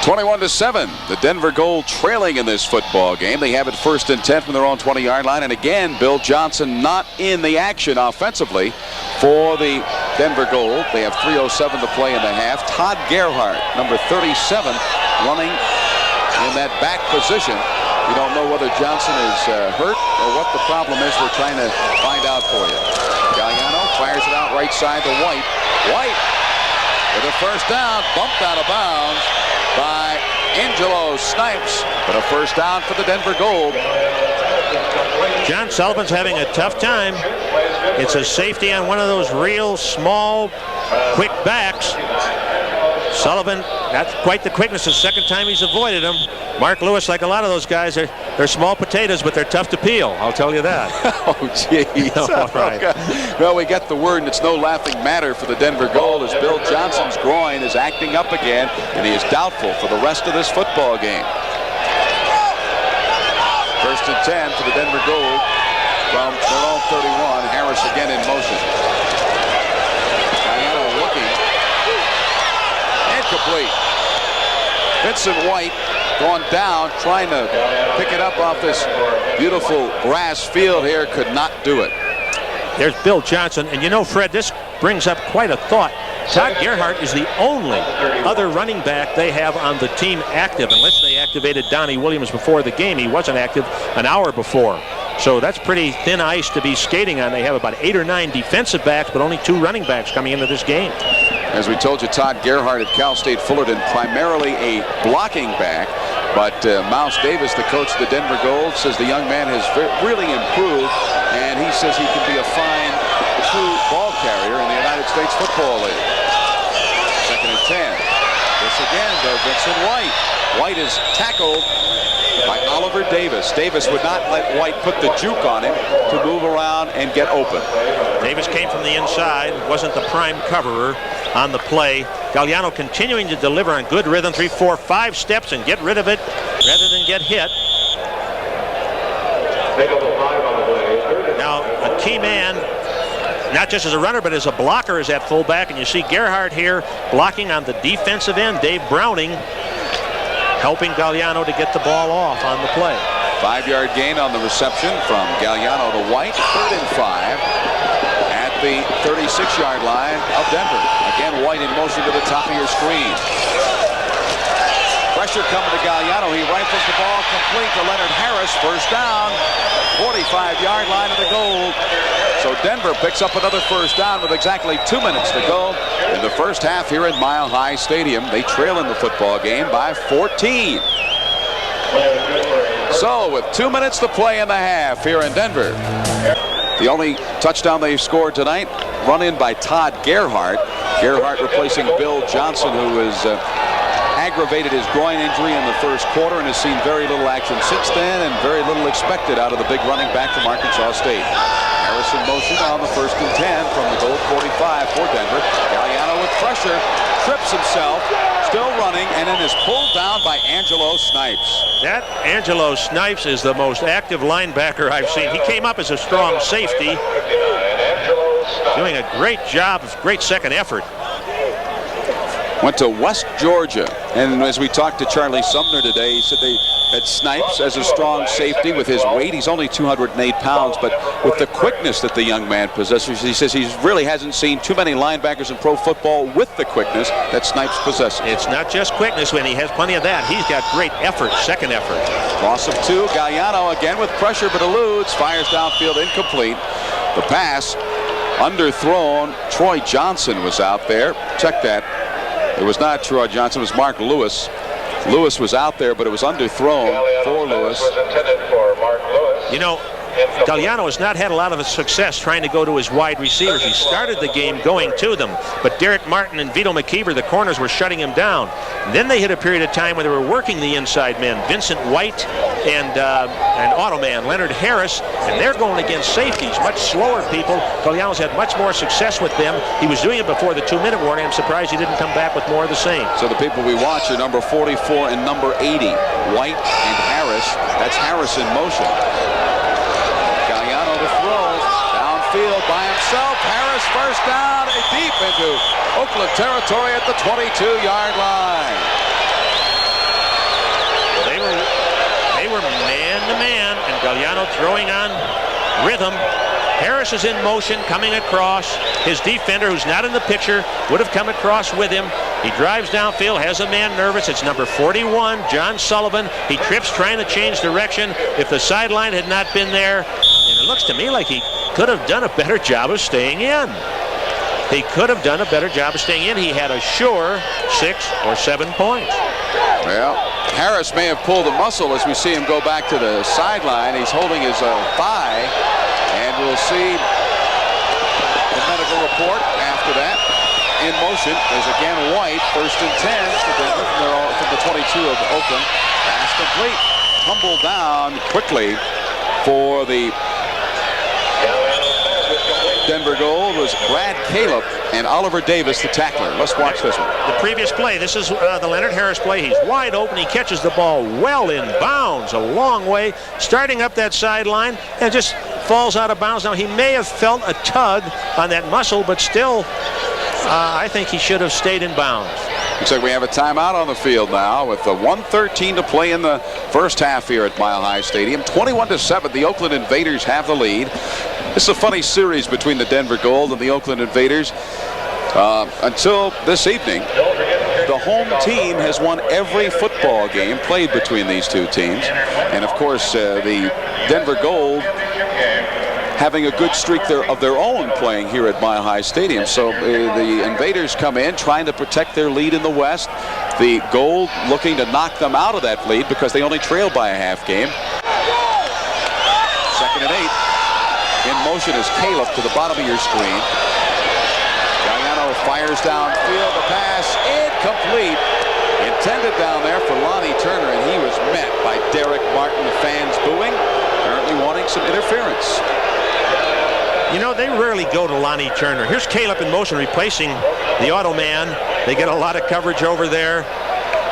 21-7. The Denver Gold trailing in this football game. They have it 1st and 10 from their own 20-yard line. And again, Bill Johnson not in the action offensively for the Denver Gold. They have 3:07 to play in the half. Todd Gerhardt, number 37, running in that back position. We don't know whether Johnson is hurt or what the problem is. We're trying to find out for you. Galliano fires it out right side to White. White with a first down, bumped out of bounds by Angelo Snipes, but a first down for the Denver Gold. John Sullivan's having a tough time. It's a safety on one of those real small, quick backs. Sullivan, not quite the quickness. The second time he's avoided him. Mark Lewis, like a lot of those guys, they're small potatoes, but they're tough to peel. I'll tell you that. Oh, jeez. All right. Well, we got the word, and it's no laughing matter for the Denver Gold as Bill Johnson's groin is acting up again, and he is doubtful for the rest of this football game. 1st and 10 for the Denver Gold from their own 31. Harris again in motion. Galliano looking. Incomplete. Vincent White going down, trying to pick it up off this beautiful grass field here, could not do it. There's Bill Johnson, and you know, Fred, this brings up quite a thought. Todd Gerhardt is the only other running back they have on the team active, unless they activated Donnie Williams before the game. He wasn't active an hour before. So that's pretty thin ice to be skating on. They have about 8 or 9 defensive backs, but only 2 running backs coming into this game. As we told you, Todd Gerhardt at Cal State Fullerton, primarily a blocking back. But Mouse Davis, the coach of the Denver Gold, says the young man has really improved, and he says he can be a fine true ball carrier in the United States Football League. 2nd and 10. This again, though, Vincent White. White is tackled by Oliver Davis. Davis would not let White put the juke on him to move around and get open. Davis came from the inside, wasn't the prime coverer on the play. Galliano continuing to deliver on good rhythm, 3, 4, 5 steps and get rid of it rather than get hit. Now, a key man, not just as a runner, but as a blocker, is at fullback, and you see Gerhardt here blocking on the defensive end. Dave Browning helping Galliano to get the ball off on the play. 5-yard gain on the reception from Galliano to White. 3rd and 5 at the 36-yard line of Denver. Again, White in motion to the top of your screen. Pressure coming to Galliano. He rifles the ball complete to Leonard Harris. First down. 45-yard line of the Gold. So Denver picks up another first down with exactly 2 minutes to go in the first half here at Mile High Stadium. They trail in the football game by 14. So with 2 minutes to play in the half here in Denver. The only touchdown they've scored tonight, run in by Todd Gerhardt. Gerhardt replacing Bill Johnson, who has aggravated his groin injury in the first quarter and has seen very little action since then, and very little expected out of the big running back from Arkansas State. Harris in motion on the 1st and 10 from the Gold 45 for Denver. Galliano with pressure, trips himself, still running, and then is pulled down by Angelo Snipes. That Angelo Snipes is the most active linebacker I've seen. He came up as a strong safety, doing a great job, great second effort. Went to West Georgia, and as we talked to Charlie Sumner today, he said that Snipes as a strong safety with his weight, he's only 208 pounds, but with the quickness that the young man possesses, he says he really hasn't seen too many linebackers in pro football with the quickness that Snipes possesses. It's not just quickness when he has plenty of that. He's got great effort, second effort. Loss of 2. Galliano again with pressure, but eludes, fires downfield, incomplete. The pass underthrown. Troy Johnson was out there. Check that. It was not Troy Johnson, it was Mark Lewis. Lewis was out there, but it was underthrown for Lewis. You know, Galliano has not had a lot of success trying to go to his wide receivers. He started the game going to them, but Derek Martin and Vito McKeever, the corners, were shutting him down. And then they hit a period of time where they were working the inside men, Vincent White and Automan Leonard Harris, and they're going against safeties, much slower people. Galliano's had much more success with them. He was doing it before the 2-minute warning. I'm surprised he didn't come back with more of the same. So the people we watch are number 44 and number 80, White and Harris. That's Harris in motion. Field by himself. Harris first down, deep into Oakland territory at the 22-yard line. They were man-to-man, and Galliano throwing on rhythm. Harris is in motion, coming across. His defender, who's not in the picture, would have come across with him. He drives downfield, has a man nervous. It's number 41, John Sullivan. He trips trying to change direction. If the sideline had not been there, and it looks to me like he could have done a better job of staying in. He could have done a better job of staying in. He had a sure 6 or 7 points. Well, Harris may have pulled a muscle as we see him go back to the sideline. He's holding his thigh, and we'll see the medical report after that. In motion is again White, 1st and 10 for Denver from the 22 of Oakland. Pass complete. Tumble down quickly for the Denver Gold was Brad Caleb and Oliver Davis, the tackler. Let's watch this one. The previous play, this is the Leonard Harris play. He's wide open. He catches the ball well in bounds, a long way, starting up that sideline, and just falls out of bounds. Now, he may have felt a tug on that muscle, but still, I think he should have stayed in bounds. Looks like we have a timeout on the field now with 1:13 to play in the first half here at Mile High Stadium. 21-7, the Oakland Invaders have the lead. This is a funny series between the Denver Gold and the Oakland Invaders. Until this evening, the home team has won every football game played between these two teams. And of course, the Denver Gold having a good streak of their own playing here at Mile High Stadium. So the Invaders come in trying to protect their lead in the West. The Gold looking to knock them out of that lead because they only trail by a half game. 2nd and 8. In motion is Caleb to the bottom of your screen. Galliano fires downfield. The pass incomplete. Intended down there for Lonnie Turner, and he was met by Derek Martin. The fans booing, apparently wanting some interference. You know, they rarely go to Lonnie Turner. Here's Caleb in motion replacing the auto man. They get a lot of coverage over there.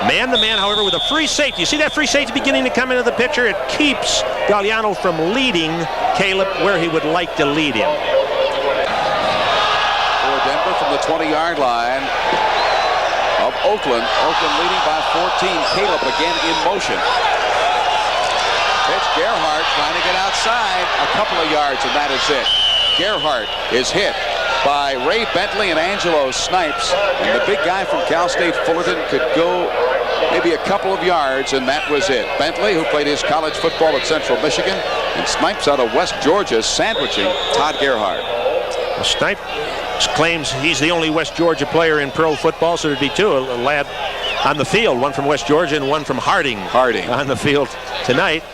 Man-to-man, however, with a free safety. You see that free safety beginning to come into the picture? It keeps Galliano from leading Caleb where he would like to lead him. For Denver from the 20-yard line of Oakland. Oakland leading by 14. Caleb again in motion. Pitch Gerhardt trying to get outside a couple of yards, and that is it. Gerhardt is hit by Ray Bentley and Angelo Snipes, and the big guy from Cal State Fullerton could go maybe a couple of yards, and that was it. Bentley, who played his college football at Central Michigan, and Snipes out of West Georgia, sandwiching Todd Gerhardt. Well, Snipes claims he's the only West Georgia player in pro football, so there'd be two, a lad on the field, one from West Georgia and one from Harding on the field tonight.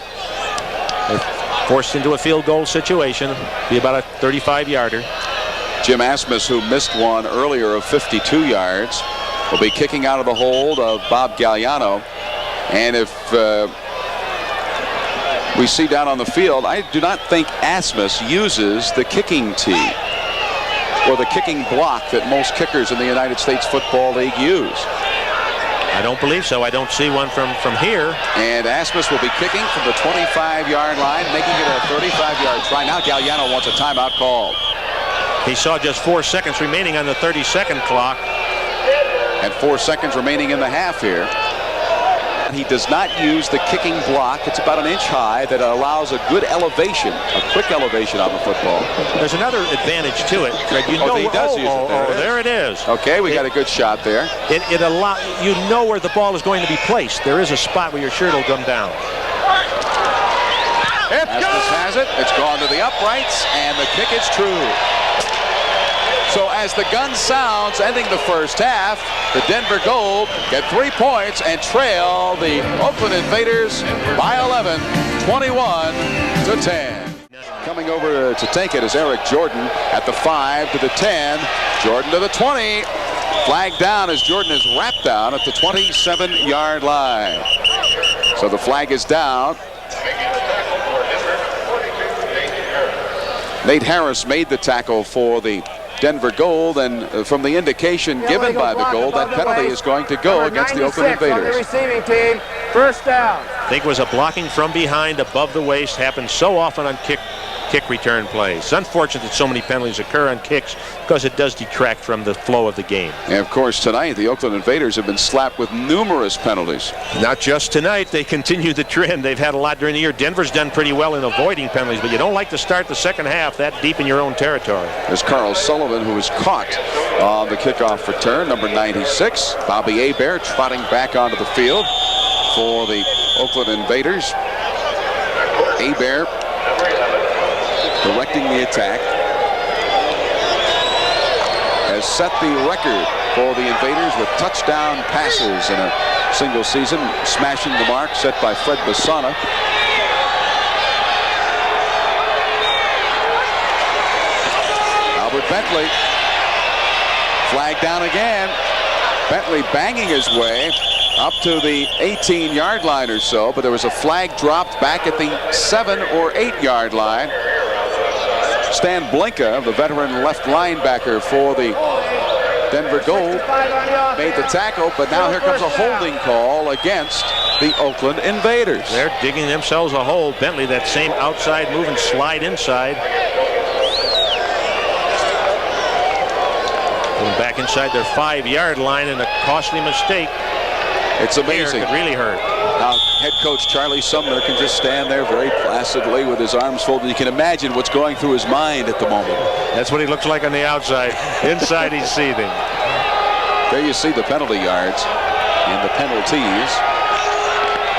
They're forced into a field goal situation, be about a 35-yarder. Jim Asmus, who missed one earlier of 52 yards, will be kicking out of the hold of Bob Galliano. And if we see down on the field, I do not think Asmus uses the kicking tee or the kicking block that most kickers in the United States Football League use. I don't believe so. I don't see one from here. And Asmus will be kicking from the 25-yard line, making it a 35-yard try. Now Galliano wants a timeout called. He saw just 4 seconds remaining on the 30-second clock. And 4 seconds remaining in the half here. He does not use the kicking block. It's about an inch high that allows a good elevation, a quick elevation on the football. There's another advantage to it, Craig. You know, he does use it. There it is. Okay, we got a good shot there. It allows you know where the ball is going to be placed. There is a spot where your shirt will come down. Asmus has it. It's gone to the uprights, and the kick is true. So as the gun sounds, ending the first half, the Denver Gold get 3 points and trail the Oakland Invaders by 11, 21-10. Coming over to take it is Eric Jordan at the 5 to the 10. Jordan to the 20. Flag down as Jordan is wrapped down at the 27-yard line. So the flag is down. Nate Harris made the tackle for the Denver Gold, and from the indication given by the Gold, that penalty is going to go against the Oakland Invaders. On the receiving team, first down. I think it was a blocking from behind above the waist. Happens so often on kick return plays. It's unfortunate that so many penalties occur on kicks because it does detract from the flow of the game. And of course, tonight the Oakland Invaders have been slapped with numerous penalties. Not just tonight. They continue the trend. They've had a lot during the year. Denver's done pretty well in avoiding penalties, but you don't like to start the second half that deep in your own territory. There's Carl Sullivan, who was caught on the kickoff return, number 96. Bobby Hebert trotting back onto the field for the Oakland Invaders. Hebert directing the attack. Has set the record for the Invaders with touchdown passes in a single season, smashing the mark set by Fred Bassana. Albert Bentley, flag down again. Bentley banging his way up to the 18-yard line or so, but there was a flag dropped back at the 7 or 8-yard line. Stan Blinka, the veteran left linebacker for the Denver Gold, made the tackle, but now here comes a holding call against the Oakland Invaders. They're digging themselves a hole. Bentley, that same outside move and slide inside. Going back inside their 5-yard line, and a costly mistake. It's amazing. It really hurt. Now, head coach Charlie Sumner can just stand there very placidly with his arms folded. You can imagine what's going through his mind at the moment. That's what he looks like on the outside. Inside, he's seething. There you see the penalty yards and the penalties.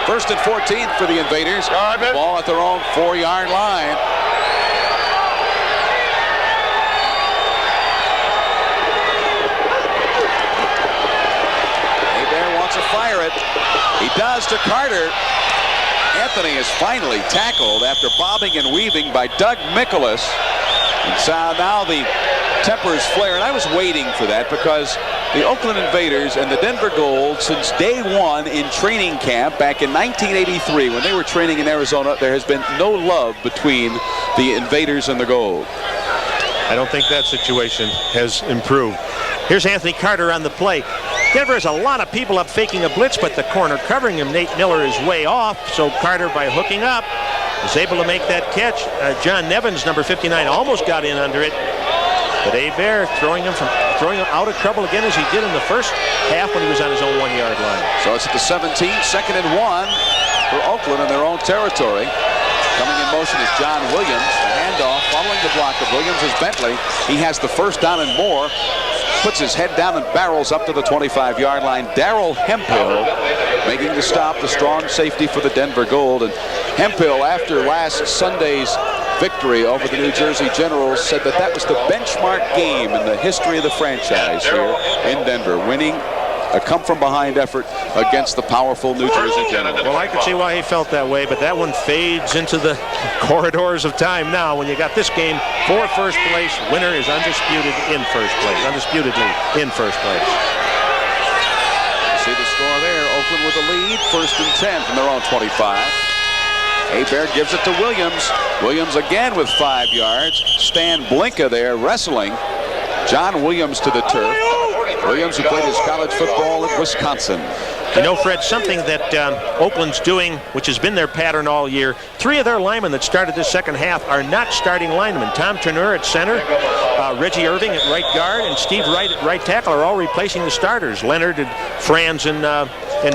1st and 14 for the Invaders. Ball at their own 4-yard line. Fire it. He does to Carter. Anthony is finally tackled after bobbing and weaving by Doug Mikolas. And so now the tempers flare, and I was waiting for that because the Oakland Invaders and the Denver Gold, since day one in training camp back in 1983 when they were training in Arizona, there has been no love between the Invaders and the Gold. I don't think that situation has improved. Here's Anthony Carter on the play. Denver has a lot of people up faking a blitz, but the corner covering him, Nate Miller, is way off. So Carter, by hooking up, is able to make that catch. John Nevins, number 59, almost got in under it. But Hebert throwing him out of trouble again as he did in the first half when he was on his own 1-yard line. So it's at the 17, 2nd and 1 for Oakland in their own territory. Coming in motion is John Williams. The handoff following the block of Williams is Bentley. He has the first down and more. Puts his head down and barrels up to the 25-yard line. Darrell Hemphill making the stop, the strong safety for the Denver Gold. And Hemphill, after last Sunday's victory over the New Jersey Generals, said that that was the benchmark game in the history of the franchise here in Denver, winning a come-from-behind effort against the powerful New Jersey Generals. Well, I could see why he felt that way, but that one fades into the corridors of time now. When you got this game for first place, winner is undisputedly in first place. See the score there. Oakland with the lead, 1st and 10 from their own 25. Hebert gives it to Williams. Williams again with 5 yards. Stan Blinka there wrestling. John Williams to the turf. Williams, who played his college football in Wisconsin. You know, Fred, something that Oakland's doing, which has been their pattern all year, 3 of their linemen that started this second half are not starting linemen. Tom Turner at center, Reggie Irving at right guard, and Steve Wright at right tackle are all replacing the starters, Leonard and Franz and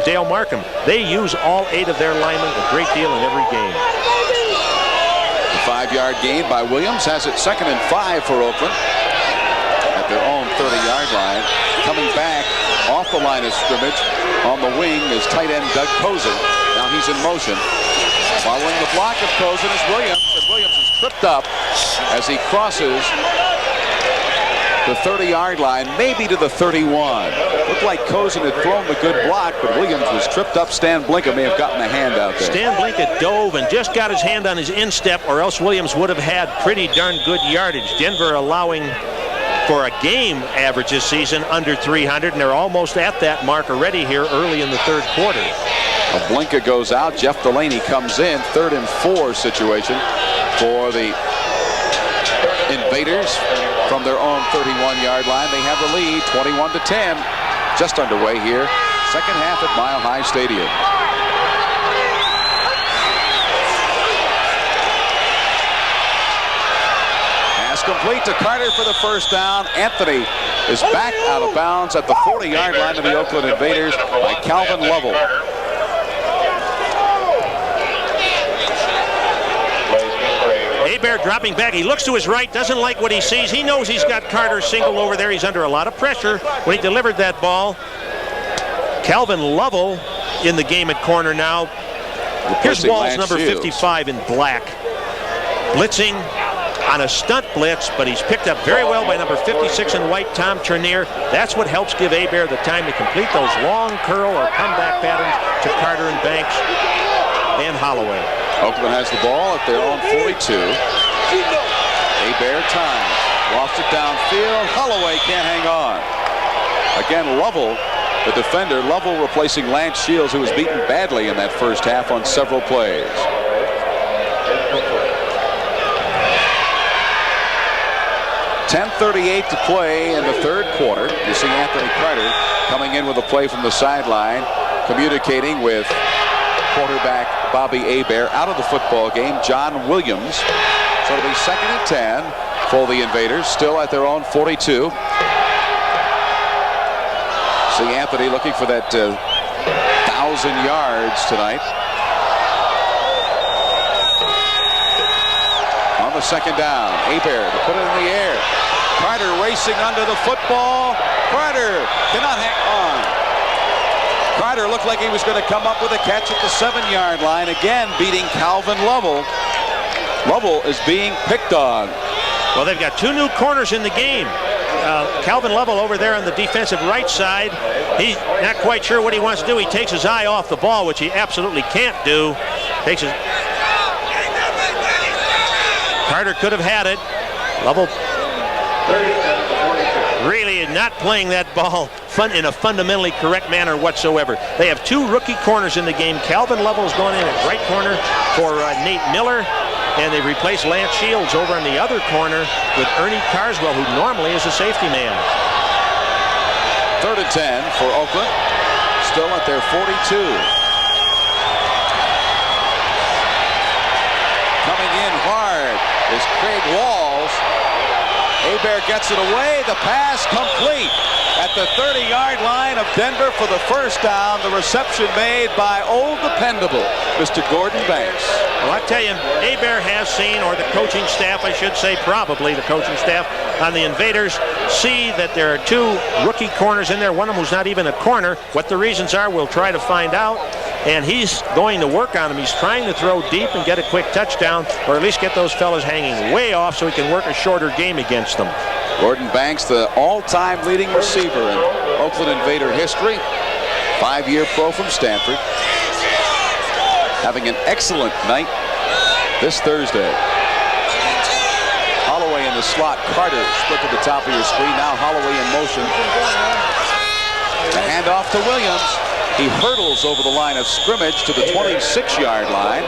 Dale Markham. They use all 8 of their linemen a great deal in every game. The 5-yard gain by Williams has it 2nd and 5 for Oakland at their own 30-yard line. Coming back off the line of scrimmage on the wing is tight end Doug Cozen. Now he's in motion. Following the block of Cozen is Williams, and Williams is tripped up as he crosses the 30-yard line, maybe to the 31. Looked like Cozen had thrown the good block, but Williams was tripped up. Stan Blinka may have gotten a hand out there. Stan Blinka dove and just got his hand on his instep, or else Williams would have had pretty darn good yardage. Denver allowing for a game average this season under 300, and they're almost at that mark already here early in the 3rd quarter. Blinka goes out. Jeff Delaney comes in. 3rd and 4 situation for the Invaders from their own 31-yard line. They have the lead, 21-10. Just underway here. Second half at Mile High Stadium. complete to Carter for the first down. Anthony is back out of bounds at the 40-yard line of the Oakland Invaders by Calvin Lovell. Hebert dropping back. He looks to his right, doesn't like what he sees. He knows he's got Carter singled over there. He's under a lot of pressure when he delivered that ball. Calvin Lovell in the game at corner now. Here's Walls, number 55 in black. Blitzing on a stunt blitz, but he's picked up very well by number 56 in white, Tom Turnier. That's what helps give Hebert the time to complete those long curl or comeback patterns to Carter and Banks and Holloway. Oakland has the ball at their own 42. Hebert time. Lost it downfield. Holloway can't hang on. Again, Lovell, the defender. Lovell replacing Lance Shields, who was beaten badly in that first half on several plays. .10:38 to play in the third quarter. You see Anthony Carter coming in with a play from the sideline, communicating with quarterback Bobby Hebert. Out of the football game, John Williams. So it'll be 2nd and 10 for the Invaders, still at their own 42. See Anthony looking for that 1,000 yards tonight. On the second down, Hebert to put it in the air. Carter racing under the football. Carter cannot hang on. Carter looked like he was going to come up with a catch at the 7-yard line, again beating Calvin Lovell. Lovell is being picked on. Well, they've got two new corners in the game. Calvin Lovell over there on the defensive right side. He's not quite sure what he wants to do. He takes his eye off the ball, which he absolutely can't do. Carter could have had it. Lovell really not playing that ball in a fundamentally correct manner whatsoever. They have two rookie corners in the game. Calvin Lovell is going in at right corner for Nate Miller, and they replaced Lance Shields over in the other corner with Ernie Carswell, who normally is a safety man. 3rd and 10 for Oakland, still at their 42. Coming in hard is Craig Walls. Hebert gets it away. The pass complete at the 30-yard line of Denver for the first down. The reception made by old dependable Mr. Gordon Banks. Well, I tell you, Hebert has seen, or the coaching staff, I should say, probably the coaching staff on the Invaders, see that there are two rookie corners in there, one of them who's not even a corner. What the reasons are, we'll try to find out. And he's going to work on them. He's trying to throw deep and get a quick touchdown, or at least get those fellas hanging way off so he can work a shorter game against them. Gordon Banks, the all-time leading receiver in Oakland Invader history. 5-year pro from Stanford. Having an excellent night this Thursday. Holloway in the slot. Carter split to the top of your screen. Now Holloway in motion. The handoff to Williams. He hurdles over the line of scrimmage to the 26-yard line.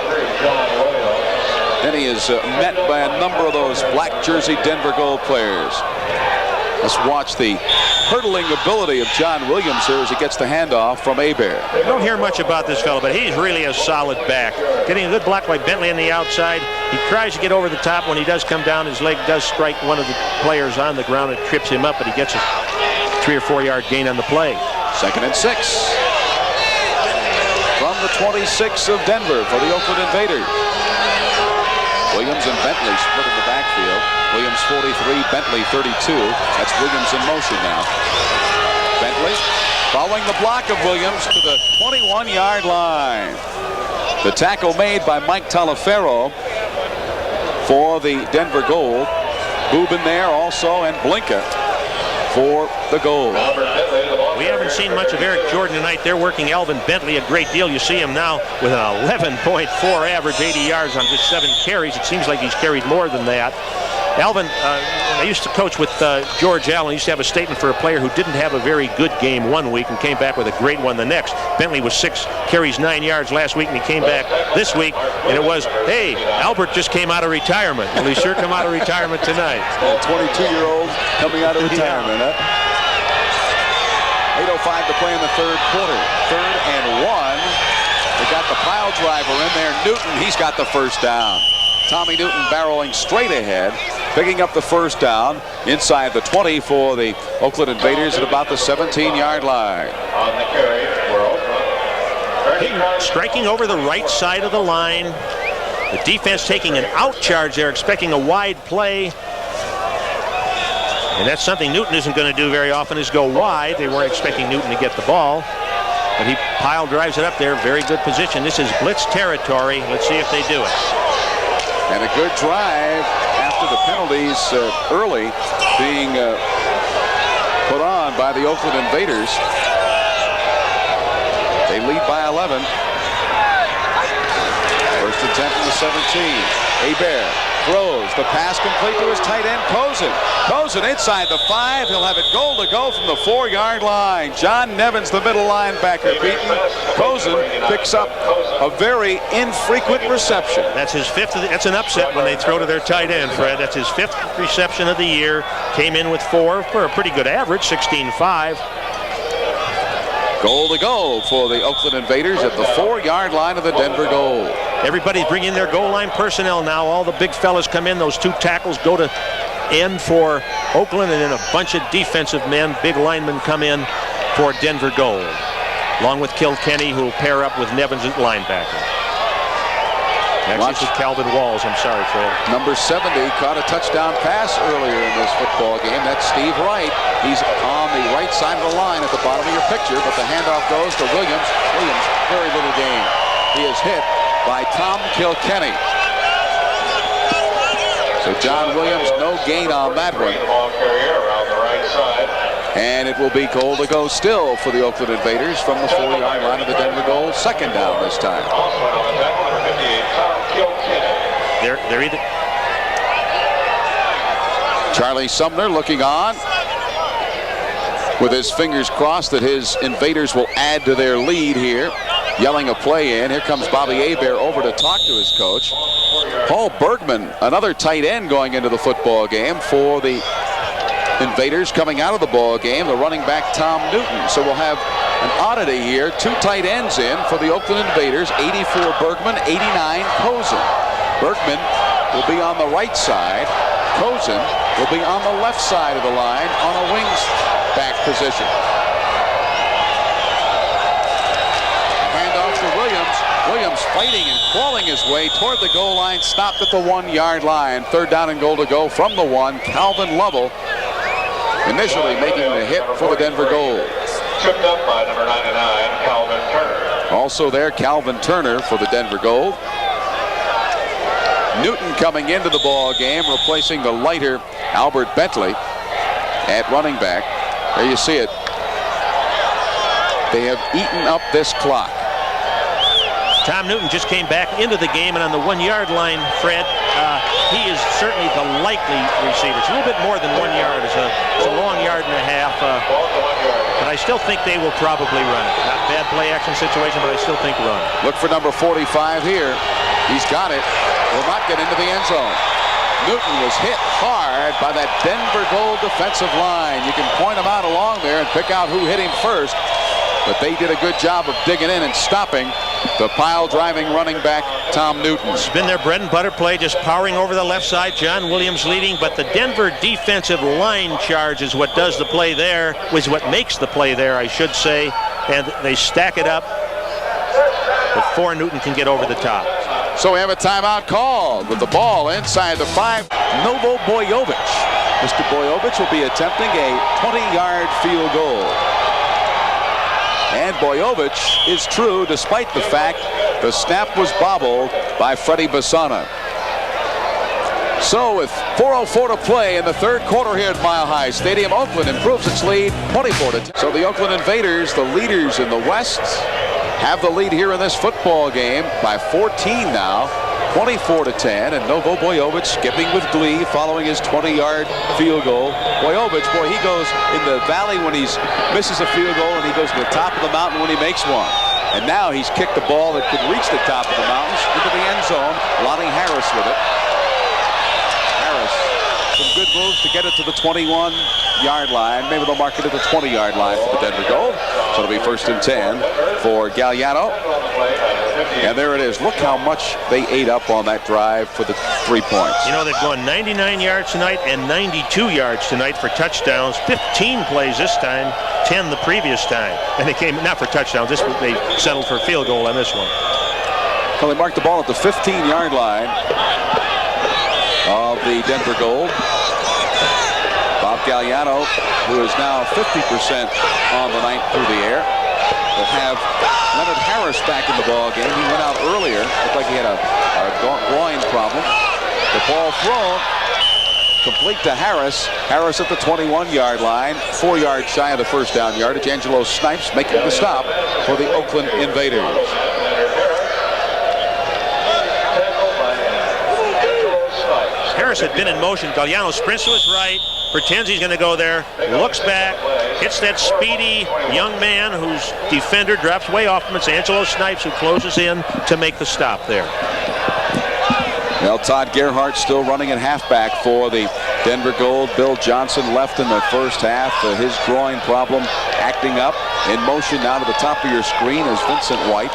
Then he is met by a number of those black jersey Denver Gold players. Let's watch the hurdling ability of John Williams here as he gets the handoff from Hebert. You don't hear much about this fellow, but he's really a solid back. Getting a good block by Bentley on the outside. He tries to get over the top. When he does come down, his leg does strike one of the players on the ground and trips him up, but he gets a 3 or 4 yard gain on the play. 2nd and 6. From the 26 of Denver for the Oakland Invaders. Williams and Bentley split in the backfield. Williams 43, Bentley 32. That's Williams in motion now. Bentley following the block of Williams to the 21-yard line. The tackle made by Mike Taliaferro for the Denver Gold. Boobin there also, and Blinka for the Gold. We haven't seen much of Eric Jordan tonight. They're working Alvin Bentley a great deal. You see him now with an 11.4 average, 80 yards on just 7 carries. It seems like he's carried more than that. Alvin, I used to coach with George Allen. He used to have a statement for a player who didn't have a very good game one week and came back with a great one the next. Bentley was 6 carries, 9 yards last week, and he came back this week, and it was, hey, Albert just came out of retirement. Well, he sure come out of retirement tonight. A 22-year-old coming out of retirement, huh? 8:05 to play in the third quarter. 3rd and 1. They got the pile driver in there. Newton, he's got the first down. Tommy Newton barreling straight ahead. picking up the first down inside the 20 for the Oakland Invaders at about the 17-yard line. On the carry, Striking over the right side of the line. The defense taking an out charge there, expecting a wide play. And that's something Newton isn't going to do very often, is go wide. They weren't expecting Newton to get the ball. But he pile drives it up there. Very good position. This is blitz territory. Let's see if they do it. And a good drive after the penalties early being put on by the Oakland Invaders. They lead by 11. First and 10 from the 17. Hebert throws the pass complete to his tight end Cozen. Cozen inside the 5. He'll have it goal to go from the 4-yard line. John Nevins, the middle linebacker, beaten. Cozen picks up a very infrequent reception. That's his 5th. That's an upset when they throw to their tight end, Fred. That's his 5th reception of the year. Came in with 4 for a pretty good average, 16-5. Goal to go for the Oakland Invaders at the 4-yard line of the Denver Gold. Everybody's bringing their goal line personnel now. All the big fellas come in. Those 2 tackles go to end for Oakland, and then a bunch of defensive men, big linemen, come in for Denver Gold, along with Kilkenny, who will pair up with Nevins at linebacker. Actually, Calvin Walls. I'm sorry, Fred. Number 70 caught a touchdown pass earlier in this football game. That's Steve Wright. He's on the right side of the line at the bottom of your picture, but the handoff goes to Williams. Williams, very little gain. He is hit by Tom Kilkenny. So John Williams, no gain on that one. And it will be goal to go still for the Oakland Invaders from the 4-yard line of the Denver Gold. Second down this time. They're either. Charlie Sumner looking on with his fingers crossed that his Invaders will add to their lead here. Yelling a play in. Here comes Bobby Hebert over to talk to his coach. Paul Bergman, another tight end going into the football game for the Invaders, coming out of the ball game, the running back Tom Newton. So we'll have an oddity here. 2 tight ends in for the Oakland Invaders. 84 Bergman, 89 Cozen. Bergman will be on the right side. Cozen will be on the left side of the line on a wings back position. Handoff to Williams. Williams fighting and crawling his way toward the goal line. Stopped at the 1-yard line. Third down and goal to go from the 1. Calvin Lovell initially making the hit for the Denver Gold. Tripped up by number 99, Calvin Turner. Also there, Calvin Turner for the Denver Gold. Newton coming into the ball game, replacing the lighter Albert Bentley at running back. There you see it. They have eaten up this clock. Tom Newton just came back into the game, and on the 1-yard line, Fred, he is certainly the likely receiver. It's a little bit more than 1 yard. It's a long yard and a half. But I still think they will probably run it. Not bad play action situation, but I still think run. Look for number 45 here. He's got it. Will not get into the end zone. Newton was hit hard by that Denver Gold defensive line. You can point them out along there and pick out who hit him first. But they did a good job of digging in and stopping the pile-driving running back, Tom Newton. It's been their bread and butter play, just powering over the left side. John Williams leading, but the Denver defensive line charge is what does the play there, is what makes the play there, I should say. And they stack it up before Newton can get over the top. So we have a timeout called with the ball inside the 5. Novo Bojovic. Mr. Bojovic will be attempting a 20-yard field goal. And Bojovic is true despite the fact the snap was bobbled by Freddie Bassana. So with 4:04 to play in the third quarter here at Mile High Stadium, Oakland improves its lead 24-10. So the Oakland Invaders, the leaders in the West, have the lead here in this football game by 14 now, 24-10, and Novo Bojovic skipping with glee following his 20-yard field goal. Bojovic, boy, he goes in the valley when he misses a field goal, and he goes to the top of the mountain when he makes one. And now he's kicked the ball that could reach the top of the mountains into the end zone. Leonard Harris with it. Harris, some good moves to get it to the 21-yard line. Maybe they'll mark it at the 20-yard line for the Denver Gold. So it'll be 1st and 10 for Galliano. And there it is. Look how much they ate up on that drive for the 3 points. You know, they've gone 99 yards tonight and 92 yards tonight for touchdowns. 15 plays this time, 10 the previous time. And they came, not for touchdowns, they settled for a field goal on this one. Well, they marked the ball at the 15-yard line of the Denver Gold. Bob Galliano, who is now 50% on the night through the air, will have Leonard Harris back in the ball game. He went out earlier. Looked like he had a groin problem. The ball thrown, complete to Harris. Harris at the 21-yard line, 4 yards shy of the first down yardage. Angelo Snipes making the stop for the Oakland Invaders. Harris had been in motion. Galliano sprints to his right, pretends he's going to go there, looks back, hits that speedy young man whose defender drops way off him. It's Angelo Snipes who closes in to make the stop there. Well, Todd Gerhardt still running at halfback for the Denver Gold. Bill Johnson left in the first half. His groin problem acting up. In motion now to the top of your screen is Vincent White.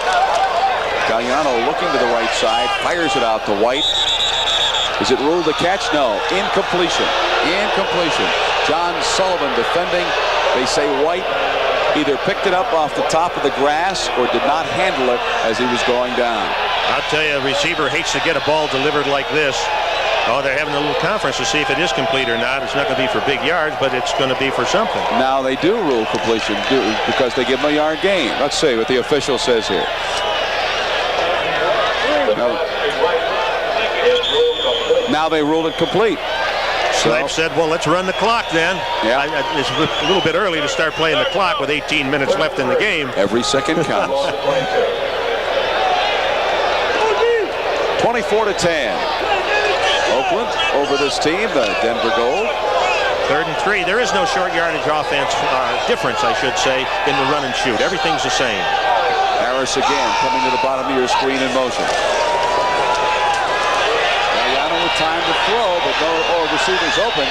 Galliano looking to the right side, fires it out to White. Is it ruled a catch? No. Incompletion. Incompletion. John Sullivan defending. They say White either picked it up off the top of the grass or did not handle it as he was going down. I'll tell you, a receiver hates to get a ball delivered like this. Oh, they're having a little conference to see if it is complete or not. It's not going to be for big yards, but it's going to be for something. Now they do rule completion because they give him a yard gain. Let's see what the official says here. Now they ruled it complete. Snipes said, well, let's run the clock then. Yeah. It's a little bit early to start playing the clock with 18 minutes left in the game. Every second counts. 24-10. Oakland over this team, the Denver Gold. 3rd and 3. There is no short yardage offense difference, I should say, in the run and shoot. Everything's the same. Harris again coming to the bottom of your screen in motion. Time to throw, but no receivers open.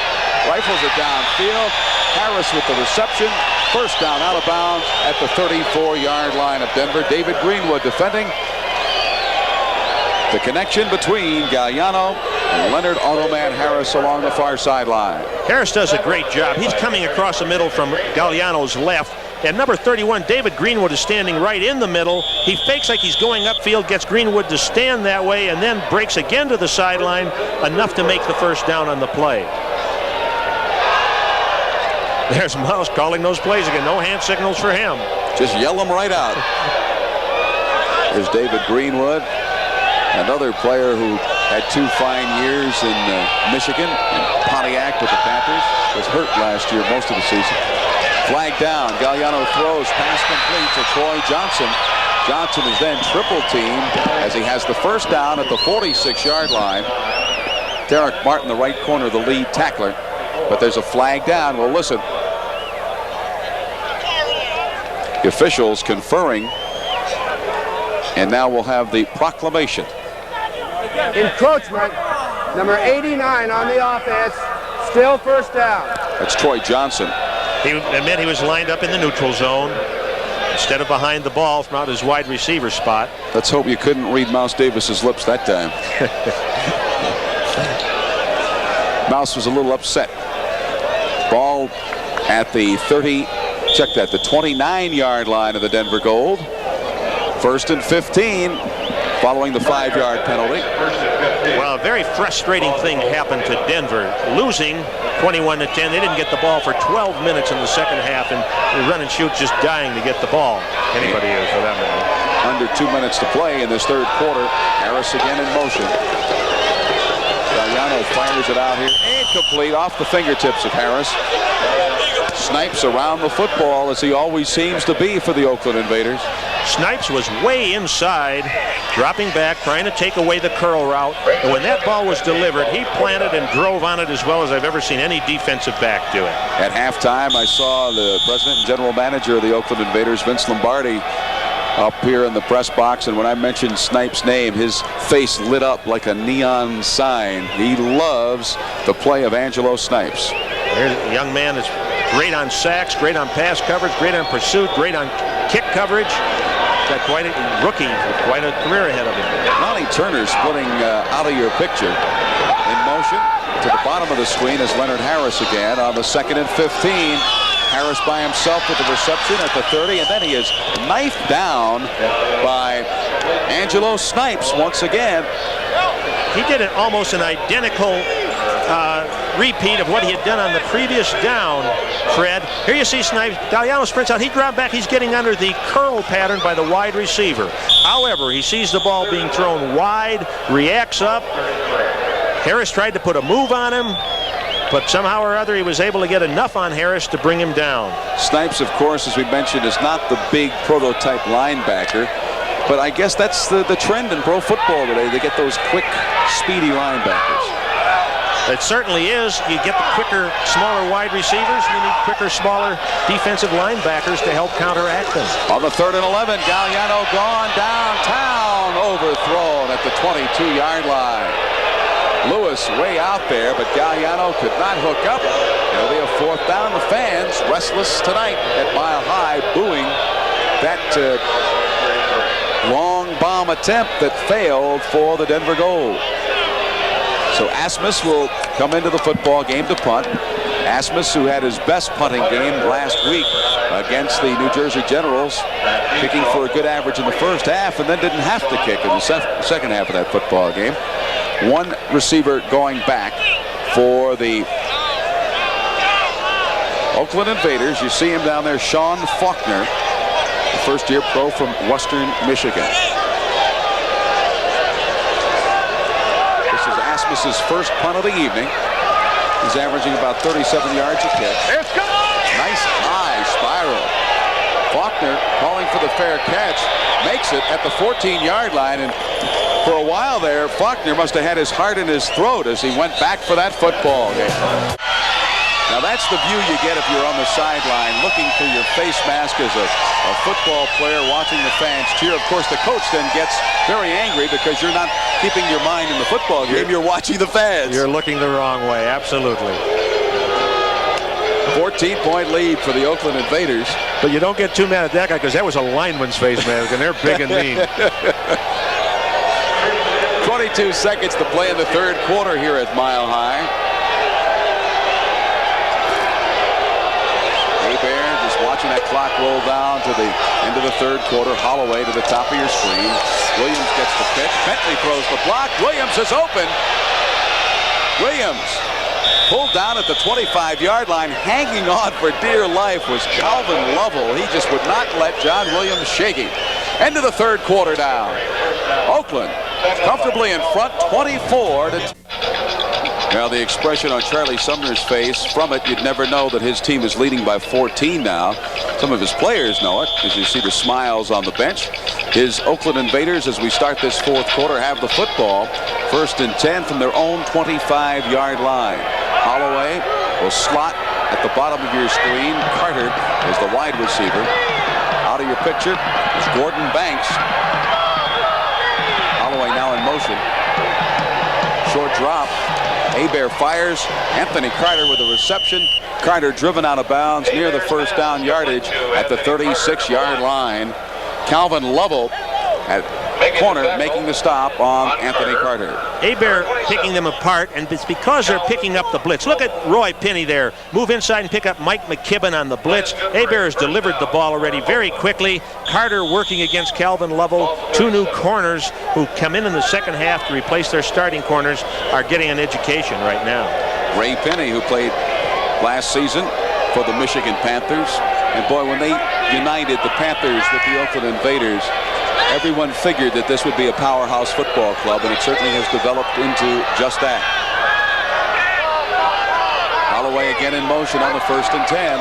Rifles it downfield. Harris with the reception. First down out of bounds at the 34-yard line of Denver. David Greenwood defending. The connection between Galliano and Leonard Automan Harris along the far sideline. Harris does a great job. He's coming across the middle from Galliano's left. And number 31, David Greenwood, is standing right in the middle. He fakes like he's going upfield, gets Greenwood to stand that way, and then breaks again to the sideline, enough to make the first down on the play. There's Mouse calling those plays again. No hand signals for him. Just yell them right out. There's David Greenwood, another player who had 2 fine years in Michigan and Pontiac with the Panthers. Was hurt last year most of the season. Flag down. Galliano throws. Pass complete to Troy Johnson. Johnson is then triple teamed as he has the first down at the 46-yard line. Derek Martin, the right corner, the lead tackler. But there's a flag down. Well, listen. The officials conferring. And now we'll have the proclamation. Encroachment. Number 89 on the offense. Still first down. That's Troy Johnson. It meant he was lined up in the neutral zone instead of behind the ball from out his wide receiver spot. Let's hope you couldn't read Mouse Davis's lips that time. Mouse was a little upset. Ball at the 30, check that, the 29-yard line of the Denver Gold. 1st and 15 following the 5-yard penalty. Well, a very frustrating thing happened to Denver. Losing 21-10. They didn't get the ball for 12 minutes in the second half, and the run and shoot just dying to get the ball. Anybody is for that matter. Under 2 minutes to play in this 3rd quarter. Harris again in motion. Galliano fires it out here. Incomplete off the fingertips of Harris. Snipes around the football as he always seems to be for the Oakland Invaders. Snipes was way inside, dropping back, trying to take away the curl route. And when that ball was delivered, he planted and drove on it as well as I've ever seen any defensive back do it. At halftime, I saw the president and general manager of the Oakland Invaders, Vince Lombardi, up here in the press box, and when I mentioned Snipes' name, his face lit up like a neon sign. He loves the play of Angelo Snipes. There's a young man that's great on sacks, great on pass coverage, great on pursuit, great on kick coverage. got quite a rookie, quite a career ahead of him. Lonnie Turner splitting out of your picture. In motion to the bottom of the screen is Leonard Harris again on the 2nd and 15. Harris by himself with the reception at the 30, and then he is knifed down by Angelo Snipes once again. He did almost an identical repeat of what he had done on the previous down, Fred. Here you see Snipes. Galliano sprints out. He dropped back. He's getting under the curl pattern by the wide receiver. However, he sees the ball being thrown wide, reacts up. Harris tried to put a move on him, but somehow or other he was able to get enough on Harris to bring him down. Snipes, of course, as we mentioned, is not the big prototype linebacker, but I guess that's the trend in pro football today. They get those quick, speedy linebackers. It certainly is. You get the quicker, smaller wide receivers. You need quicker, smaller defensive linebackers to help counteract them. On the 3rd and 11, Galliano gone downtown, overthrown at the 22-yard line. Lewis way out there, but Galliano could not hook up. It'll be a 4th down. The fans restless tonight at Mile High, booing that long bomb attempt that failed for the Denver Gold. So Asmus will come into the football game to punt. Asmus, who had his best punting game last week against the New Jersey Generals, kicking for a good average in the first half and then didn't have to kick in the second half of that football game. One receiver going back for the Oakland Invaders. You see him down there, Sean Faulkner, the first-year pro from Western Michigan. This is Asmus's first punt of the evening. He's averaging about 37 yards a kick. Nice high spiral. Faulkner calling for the fair catch, makes it at the 14-yard line, and for a while there, Faulkner must have had his heart in his throat as he went back for that football game. Now that's the view you get if you're on the sideline looking for your face mask as a football player watching the fans cheer. Of course, the coach then gets very angry because you're not keeping your mind in the football game. You're watching the fans. You're looking the wrong way, absolutely. 14-point lead for the Oakland Invaders. But you don't get too mad at that guy because that was a lineman's face mask, and they're big and mean. 22 seconds to play in the 3rd quarter here at Mile High. Hebert just watching that clock roll down to the end of the 3rd quarter. Holloway to the top of your screen. Williams gets the pitch. Bentley throws the block. Williams is open. Williams pulled down at the 25-yard line. Hanging on for dear life was Calvin Lovell. He just would not let John Williams shake him. End of the 3rd quarter down. Oakland comfortably in front, 24-10. Now the expression on Charlie Sumner's face, from it you'd never know that his team is leading by 14 now. Some of his players know it, as you see the smiles on the bench. His Oakland Invaders, as we start this 4th quarter, have the football. 1st and 10 from their own 25-yard line. Holloway will slot at the bottom of your screen. Carter is the wide receiver. Out of your picture is Gordon Banks. Holloway now in motion. Short drop. Hebert fires. Anthony Carter with a reception. Carter driven out of bounds near the 1st down yardage at the 36-yard line. Calvin Lovell at corner making the stop on Anthony Carter. Hebert picking them apart, and it's because they're picking up the blitz. Look at Roy Pinney there. Move inside and pick up Mike McKibben on the blitz. Hebert has delivered the ball already very quickly. Carter working against Calvin Lovell. 2 new corners who come in the second half to replace their starting corners are getting an education right now. Ray Pinney, who played last season for the Michigan Panthers. And boy, when they united the Panthers with the Oakland Invaders, everyone figured that this would be a powerhouse football club, and it certainly has developed into just that. Holloway again in motion on the 1st and 10.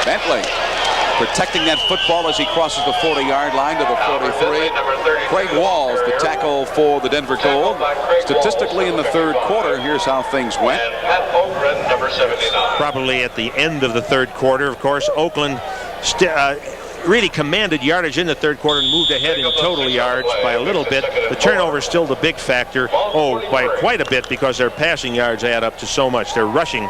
Bentley protecting that football as he crosses the 40-yard line to the 43. Craig Walls, the tackle for the Denver Gold. Statistically in the 3rd quarter, here's how things went. Probably at the end of the 3rd quarter, of course, Oakland really commanded yardage in the 3rd quarter and moved ahead in total yards by a little bit. The turnover is still the big factor. Oh, by quite a bit, because their passing yards add up to so much. They're rushing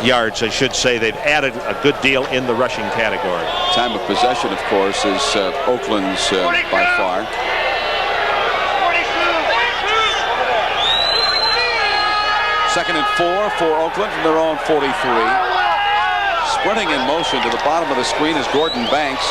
yards, I should say. They've added a good deal in the rushing category. Time of possession, of course, is Oakland's by far. Second and 4 for Oakland from their own 43. Sprinting in motion to the bottom of the screen is Gordon Banks.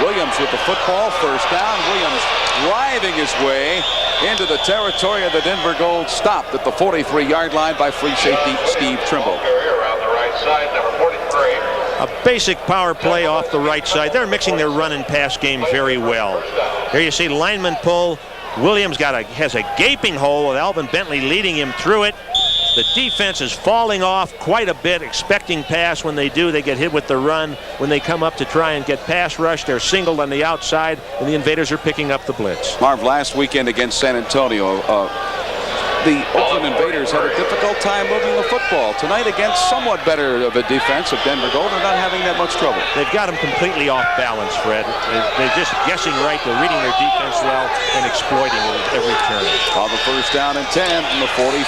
Williams with the football, first down. Williams driving his way into the territory of the Denver Gold, stopped at the 43-yard line by free safety Steve Trimble. Around the right side, number 43. A basic power play off the right side. They're mixing their run and pass game very well. Here you see lineman pull. Williams has a gaping hole with Alvin Bentley leading him through it. The defense is falling off quite a bit, expecting pass. When they do, they get hit with the run. When they come up to try and get pass rush, they're singled on the outside, and the Invaders are picking up the blitz. Marv, last weekend against San Antonio, the Oakland Invaders had a difficult time moving the football. Tonight, against somewhat better of a defense of Denver Gold, they're not having that much trouble. They've got them completely off balance, Fred. They're just guessing right. They're reading their defense well and exploiting it at every turn. On the first down and 10 from the 43.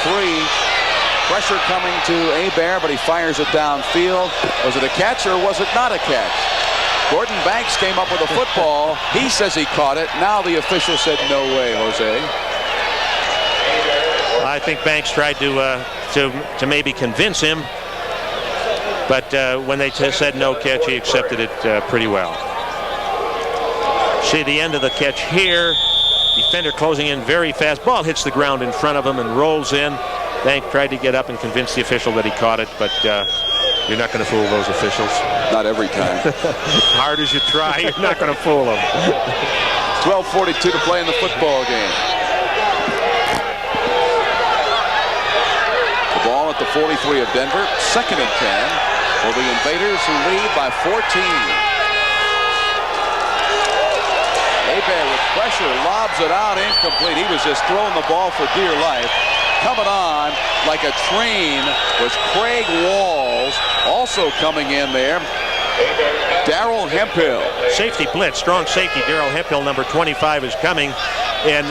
Pressure coming to Hebert, but he fires it downfield. Was it a catch or was it not a catch? Gordon Banks came up with a football. He says he caught it. Now the official said no way, Jose. I think Banks tried to maybe convince him, but when they said no catch, he accepted it pretty well. See the end of the catch here. Defender closing in very fast. Ball hits the ground in front of him and rolls in. Bank tried to get up and convince the official that he caught it, but you're not going to fool those officials. Not every time. Hard as you try, you're not going to fool them. 12:42 to play in the football game. The ball at the 43 of Denver. Second and 10 for the Invaders, who lead by 14. Hebert with pressure lobs it out, incomplete. He was just throwing the ball for dear life. Coming on like a train was Craig Walls, also coming in there. Darrell Hemphill. Safety blitz, strong safety. Darrell Hemphill, number 25, is coming. And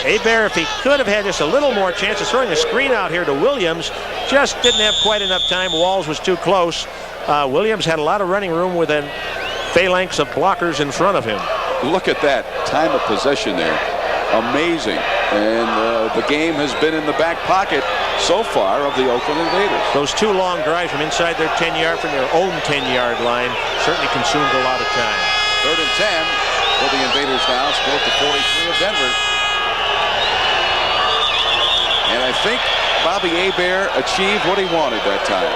Hebert, if he could have had just a little more chance of throwing a screen out here to Williams, just didn't have quite enough time. Walls was too close. Williams had a lot of running room with a phalanx of blockers in front of him. Look at that time of possession there. Amazing. And the game has been in the back pocket so far of the Oakland Invaders. Those two long drives from inside their 10-yard, from their own 10-yard line, certainly consumed a lot of time. Third and 10 for the Invaders now, still at the 43 of Denver. And I think Bobby Hebert achieved what he wanted that time.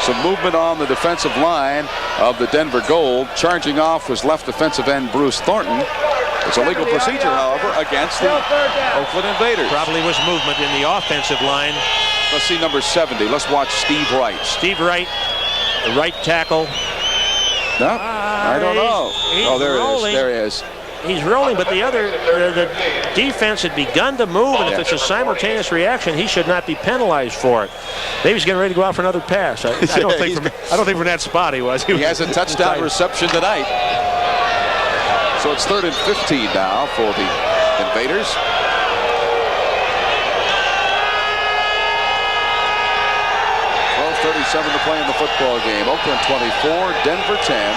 Some movement on the defensive line of the Denver Gold. Charging off was left defensive end Bruce Thornton. It's a legal procedure, however, against the Oakland Invaders. Probably was movement in the offensive line. Let's see number 70. Let's watch Steve Wright. Steve Wright, the right tackle. No, I don't know. Oh, there it is. There he is. He's rolling, but the defense had begun to move, and if it's a simultaneous reaction, he should not be penalized for it. Maybe he's getting ready to go out for another pass. I don't think from that spot he was. He has a touchdown reception tonight. So it's 3rd and 15 now for the Invaders. .37 to play in the football game. Oakland 24, Denver 10.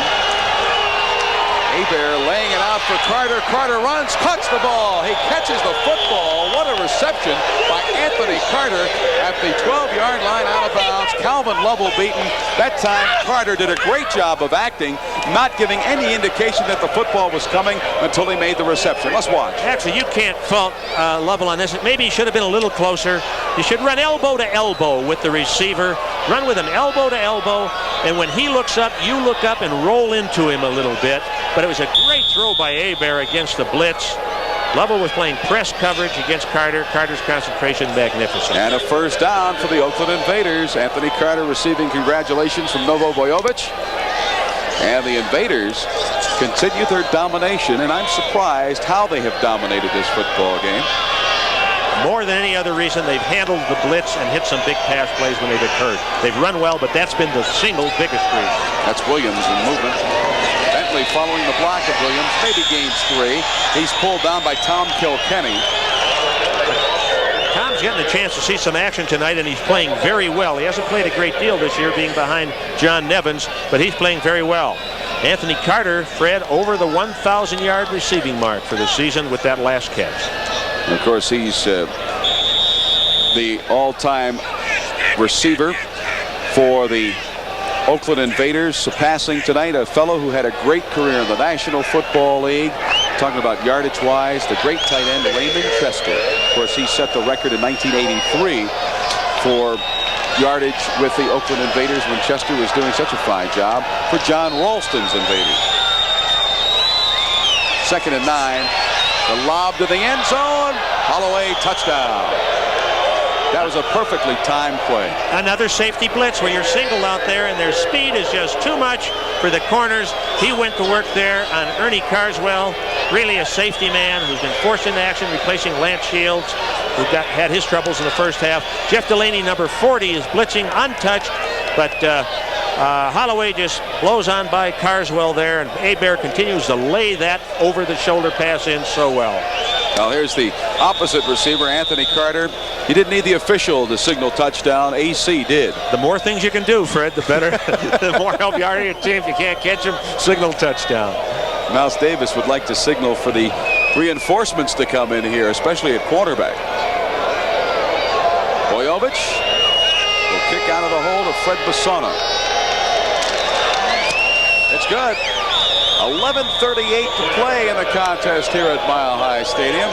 Hebert laying it out for Carter. Carter runs, cuts the ball. He catches the football. What a reception by Anthony Carter at the 12-yard line, out of bounds. Calvin Lovell beaten. That time, Carter did a great job of acting, not giving any indication that the football was coming until he made the reception. Let's watch. Actually, you can't fault Lovell on this. Maybe he should have been a little closer. You should run elbow to elbow with the receiver. Run with him elbow to elbow, and when he looks up, you look up and roll into him a little bit. But it was a great throw by Hebert against the blitz. Lovell was playing press coverage against Carter. Carter's concentration magnificent. And a first down for the Oakland Invaders. Anthony Carter receiving congratulations from Novo Bojovic. And the Invaders continue their domination, and I'm surprised how they have dominated this football game. More than any other reason, they've handled the blitz and hit some big pass plays when they've occurred. They've run well, but that's been the single biggest reason. That's Williams in movement. Bentley following the block of Williams, maybe gains 3. He's pulled down by Tom Kilkenny. Tom Bob's getting a chance to see some action tonight, and he's playing very well. He hasn't played a great deal this year, being behind John Nevins, but he's playing very well. Anthony Carter, Fred, over the 1,000-yard receiving mark for the season with that last catch. And of course, he's the all-time receiver for the Oakland Invaders, surpassing tonight a fellow who had a great career in the National Football League. Talking about yardage-wise, the great tight end Raymond Chester. Of course, he set the record in 1983 for yardage with the Oakland Invaders when Chester was doing such a fine job for John Ralston's Invaders. 2nd and 9. The lob to the end zone. Holloway, touchdown. That was a perfectly timed play. Another safety blitz where you're singled out there and their speed is just too much for the corners. He went to work there on Ernie Carswell, really a safety man who's been forced into action, replacing Lance Shields, who had his troubles in the first half. Jeff Delaney, number 40, is blitzing untouched, but Holloway just blows on by Carswell there, and Hebert continues to lay that over-the-shoulder pass in so well. Well, here's the opposite receiver, Anthony Carter. He didn't need the official to signal touchdown. AC did. The more things you can do, Fred, the better. The more help you are to your team. If you can't catch him, signal touchdown. Mouse Davis would like to signal for the reinforcements to come in here, especially at quarterback. Boyovich will kick out of the hole to Fred Basona. It's good. 11:38 to play in the contest here at Mile High Stadium.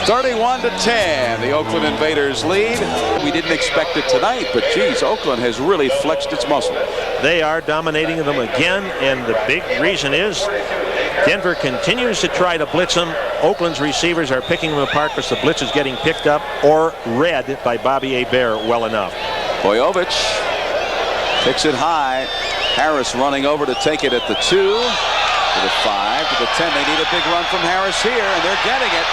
31-10, the Oakland Invaders lead. We didn't expect it tonight, but geez, Oakland has really flexed its muscle. They are dominating them again, and the big reason is Denver continues to try to blitz them. Oakland's receivers are picking them apart because the blitz is getting picked up or read by Bobby Hebert well enough. Boyovich kicks it high. Harris running over to take it at the 2, to the 5, to the 10. They need a big run from Harris here, and they're getting it.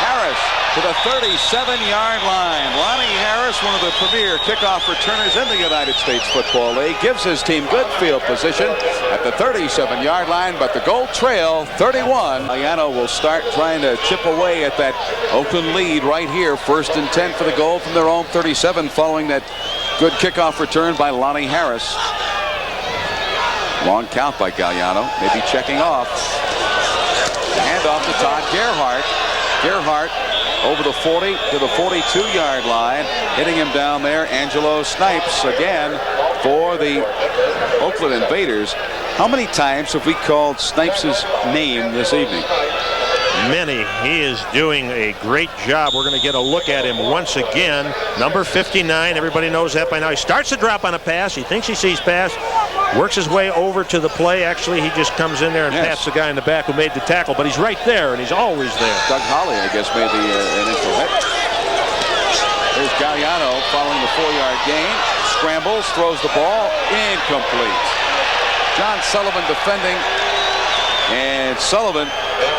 Harris to the 37-yard line. Lonnie Harris, one of the premier kickoff returners in the United States Football League, gives his team good field position at the 37-yard line, but the goal trail, 31. Galliano will start trying to chip away at that Oakland lead right here. 1st and 10 for the goal from their own 37 following that good kickoff return by Lonnie Harris. Long count by Galliano, maybe checking off. The handoff to Todd Gerhart. Gerhart over the 40 to the 42-yard line. Hitting him down there, Angelo Snipes again for the Oakland Invaders. How many times have we called Snipes' name this evening? Many. He is doing a great job. We're going to get a look at him once again. Number 59, everybody knows that by now. He starts to drop on a pass. He thinks he sees pass. Works his way over to the play. Actually, he just comes in there and pats the guy in the back who made the tackle. But he's right there, and he's always there. Doug Holly, I guess, made the initial hit. There's Galliano following the 4-yard gain. Scrambles, throws the ball. Incomplete. John Sullivan defending. And Sullivan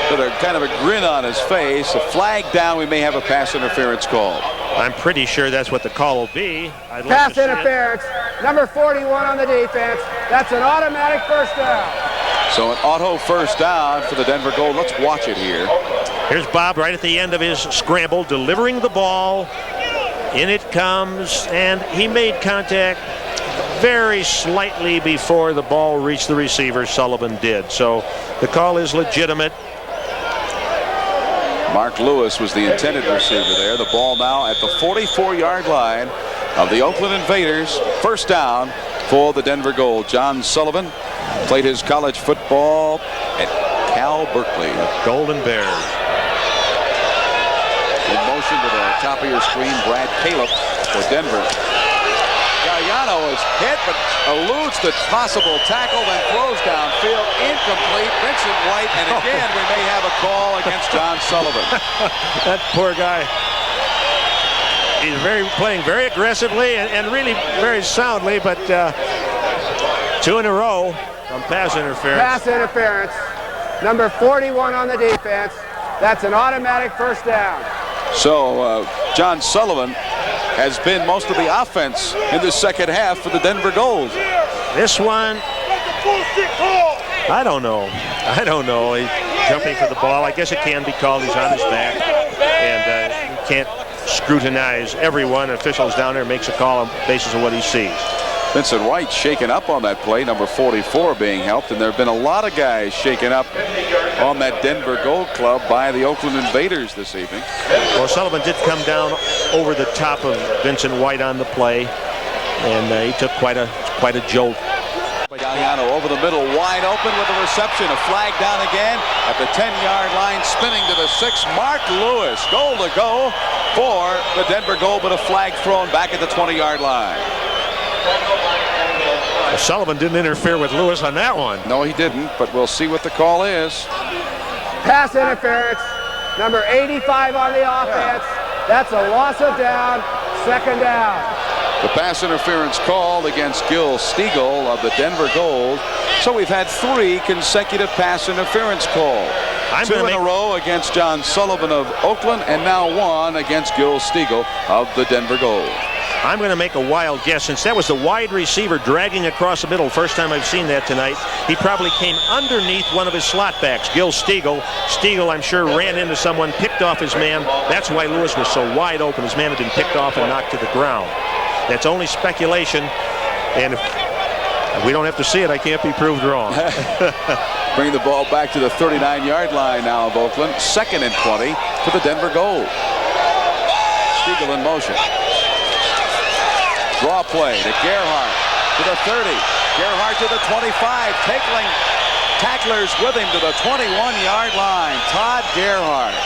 with a kind of a grin on his face. A flag down. We may have a pass interference call. I'm pretty sure that's what the call will be. Pass interference. Number 41 on the defense. That's an automatic first down. So an auto first down for the Denver Gold. Let's watch it here. Here's Bob right at the end of his scramble, delivering the ball. In it comes, and he made contact very slightly before the ball reached the receiver. Sullivan did. So the call is legitimate. Mark Lewis was the intended receiver there. The ball now at the 44-yard line of the Oakland Invaders. First down for the Denver Gold. John Sullivan played his college football at Cal Berkeley. Golden Bears. In motion to the top of your screen, Brad Caleb for Denver. Galliano is hit, but eludes the possible tackle, then throws downfield. Incomplete. Vincent White, and again, we may have a call against John Sullivan. That poor guy. He's playing very aggressively and really very soundly, but 2 in a row on pass interference. Pass interference. Number 41 on the defense. That's an automatic first down. So John Sullivan has been most of the offense in the second half for the Denver Gold. This one, I don't know. He's jumping for the ball. I guess it can be called. He's on his back, and you can't scrutinize everyone. Officials down there, makes a call on the basis of what he sees. Vincent White shaken up on that play, number 44 being helped, and there have been a lot of guys shaken up on that Denver Gold Club by the Oakland Invaders this evening. Well, Sullivan did come down over the top of Vincent White on the play, and he took quite a jolt. Galliano over the middle, wide open with the reception. A flag down again at the 10-yard line, spinning to the 6. Mark Lewis, goal to go for the Denver Gold, but a flag thrown back at the 20-yard line. Sullivan didn't interfere with Lewis on that one. No, he didn't, but we'll see what the call is. Pass interference, number 85 on the offense. That's a loss of down, second down. The pass interference called against Gil Stegall of the Denver Gold. So we've had 3 consecutive pass interference calls. 2 in a row against John Sullivan of Oakland, and now 1 against Gil Stegall of the Denver Gold. I'm going to make a wild guess. Since that was the wide receiver dragging across the middle, first time I've seen that tonight, he probably came underneath one of his slot backs, Gil Stegall. Stegall, I'm sure, ran into someone, picked off his man. That's why Lewis was so wide open. His man had been picked off and knocked to the ground. That's only speculation, and if we don't have to see it, I can't be proved wrong. Bring the ball back to the 39-yard line now of Oakland. 2nd and 20 for the Denver Gold. Stegall in motion. Draw play to Gerhardt to the 30. Gerhardt to the 25. Tacklers with him to the 21-yard line. Todd Gerhardt.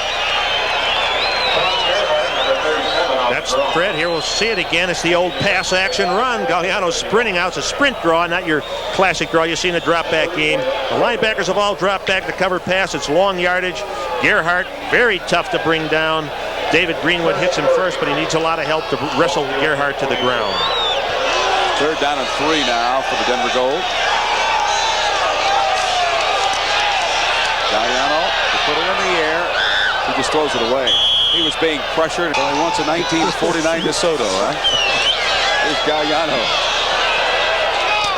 That's Fred. Here we'll see it again. It's the old pass action run. Galliano sprinting out. It's a sprint draw, not your classic draw you see in a drop back game. The linebackers have all dropped back to cover pass. It's long yardage. Gerhardt, very tough to bring down. David Greenwood hits him first, but he needs a lot of help to wrestle Gerhardt to the ground. 3rd down and 3 now for the Denver Gold. Galliano to put it in the air. He just throws it away. He was being pressured. Well, he wants a 1949 DeSoto, huh? Here's Galliano.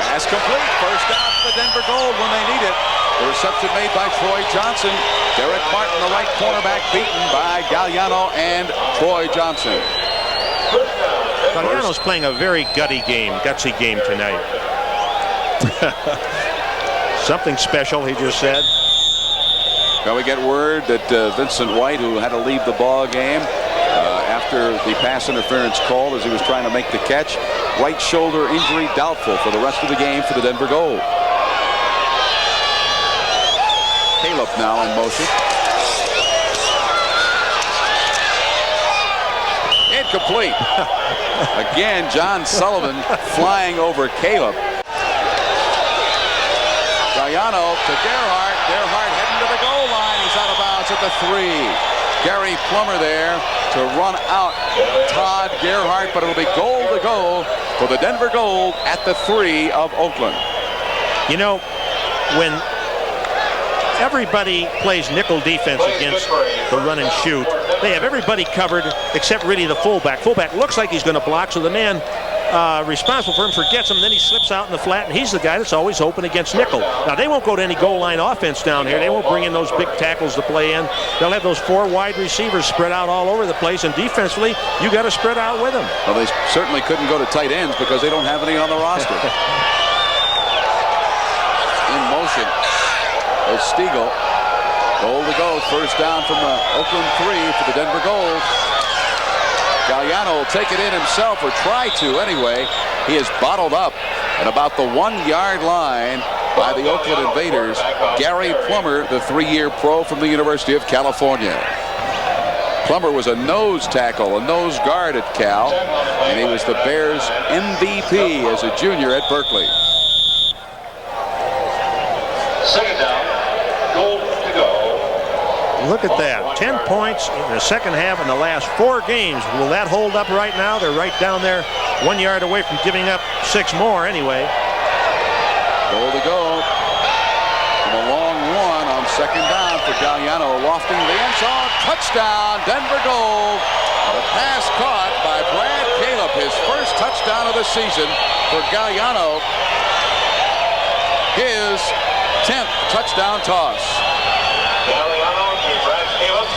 Pass complete. First down for the Denver Gold when they need it. The reception made by Troy Johnson. Derek Martin, the right cornerback, beaten by Galliano and Troy Johnson. Galliano's playing a very gutsy game tonight. Something special, he just said. Well, we get word that Vincent White, who had to leave the ball game after the pass interference call as he was trying to make the catch, right shoulder injury doubtful for the rest of the game for the Denver Gold. Caleb now in motion. Incomplete. Again, John Sullivan flying over Caleb. Galliano to Gerhardt. Gerhardt heading to the goal line. He's out of bounds at the 3. Gary Plummer there to run out Todd Gerhardt, but it'll be goal to go for the Denver Gold at the 3 of Oakland. You know, when everybody plays nickel defense against the run and shoot, they have everybody covered except really the fullback. Fullback looks like he's going to block, so the man responsible for him forgets him, and then he slips out in the flat, and he's the guy that's always open against nickel. Now, they won't go to any goal line offense down here. They won't bring in those big tackles to play in. They'll have those 4 wide receivers spread out all over the place, and defensively, you got to spread out with them. Well, they certainly couldn't go to tight ends because they don't have any on the roster. In motion is Stegall. Goal to go. First down from the Oakland 3 for the Denver Gold. Galliano will take it in himself, or try to anyway. He is bottled up at about the 1-yard line by the Oakland Invaders. Gary Plummer, the 3-year pro from the University of California. Plummer was a nose tackle, a nose guard at Cal, and he was the Bears MVP as a junior at Berkeley. Second down, goal to go. Look at that. 10 points in the second half in the last 4 games. Will that hold up right now? They're right down there, 1 yard away from giving up 6 more anyway. Goal to go. And a long one on second down for Galliano, lofting the end zone. Touchdown, Denver Gold. A pass caught by Brad Caleb, his first touchdown of the season for Galliano. His 10th touchdown toss. Galliano to Brad Caleb.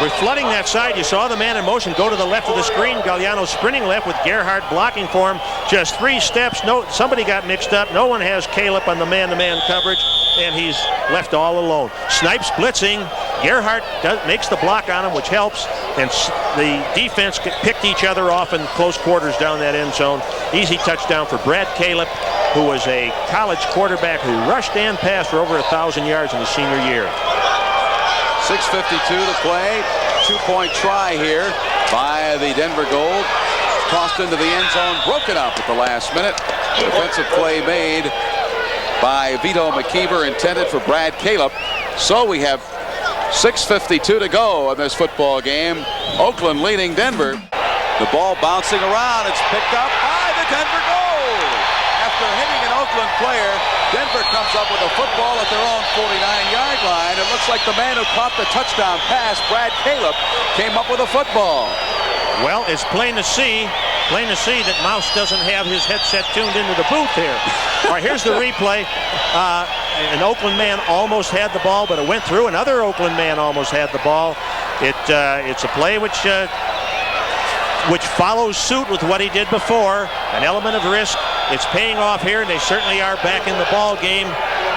We're flooding that side. You saw the man in motion go to the left of the screen. Galliano sprinting left with Gerhardt blocking for him. Just 3 steps. No, somebody got mixed up. No one has Caleb on the man-to-man coverage, and he's left all alone. Snipes blitzing. Gerhardt makes the block on him, which helps, and the defense picked each other off in close quarters down that end zone. Easy touchdown for Brad Caleb, who was a college quarterback who rushed and passed for over 1,000 yards in his senior year. 6:52 to play. 2-point try here by the Denver Gold. Tossed into the end zone, broken up at the last minute. Defensive play made by Vito McKeever, intended for Brad Caleb. So we have 6:52 to go in this football game. Oakland leading Denver. The ball bouncing around. It's picked up by the Denver Gold. After hitting an Oakland player, Denver comes up with a football at their own 49-yard line. It looks like the man who caught the touchdown pass, Brad Caleb, came up with a football. Well, it's plain to see that Mouse doesn't have his headset tuned into the booth here. All right, here's the replay. An Oakland man almost had the ball, but it went through. Another Oakland man almost had the ball. It's a play which follows suit with what he did before. An element of risk. It's paying off here, and they certainly are back in the ball game.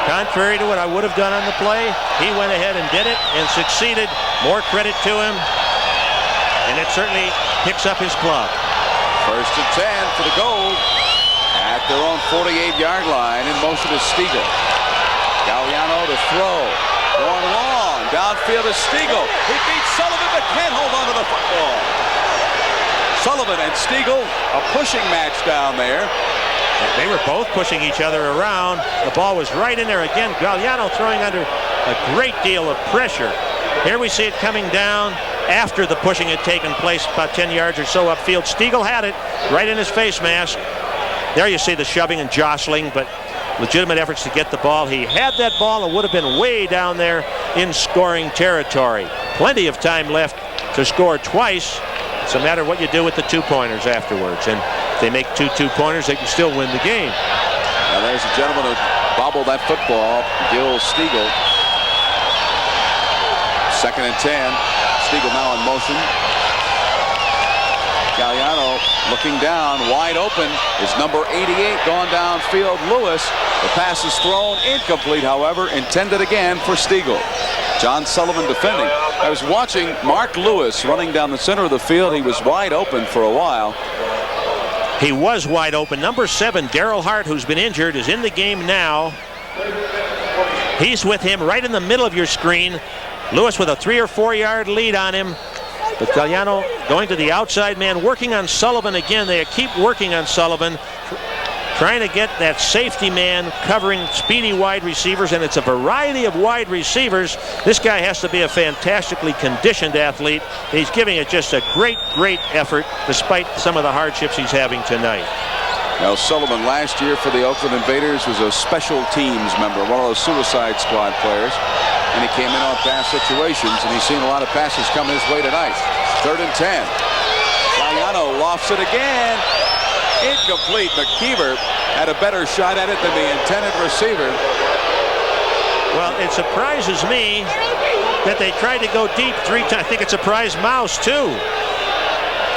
Contrary to what I would have done on the play, he went ahead and did it and succeeded. More credit to him, and it certainly picks up his club. 1st and 10 for the Gold at their own 48-yard line. In motion is Stegall. Galliano to throw. Going long. Downfield is Stegall. He beats Sullivan but can't hold on to the football. Sullivan and Stegall, a pushing match down there. They were both pushing each other around. The ball was right in there again. Galliano throwing under a great deal of pressure. Here we see it coming down after the pushing had taken place, about 10 yards or so upfield. Stegall had it right in his face mask. There you see the shoving and jostling, but legitimate efforts to get the ball. He had that ball and would have been way down there in scoring territory. Plenty of time left to score twice. It's a matter of what you do with the 2-pointers afterwards. And if they make 2 2-pointers, they can still win the game. Now there's a gentleman who bobbled that football, Gil Stegall. 2nd and 10. Stegall now in motion. Galliano looking down, wide open is number 88, gone downfield, Lewis. The pass is thrown, incomplete, however, intended again for Stegall. John Sullivan defending. I was watching Mark Lewis running down the center of the field. He was wide open for a while. He was wide open. Number 7, Daryl Hart, who's been injured, is in the game now. He's with him right in the middle of your screen. Lewis with a 3 or 4 yard lead on him. But Galliano going to the outside man, working on Sullivan again. They keep working on Sullivan, trying to get that safety man covering speedy wide receivers, and it's a variety of wide receivers. This guy has to be a fantastically conditioned athlete. He's giving it just a great effort, despite some of the hardships he's having tonight. Now, Sullivan last year for the Oakland Invaders was a special teams member, one of those suicide squad players. And he came in on pass situations, and he's seen a lot of passes come his way tonight. 3rd and 10. Galliano lofts it again. Incomplete. McKeever had a better shot at it than the intended receiver. Well, it surprises me that they tried to go deep 3 times. I think it surprised Mouse, too.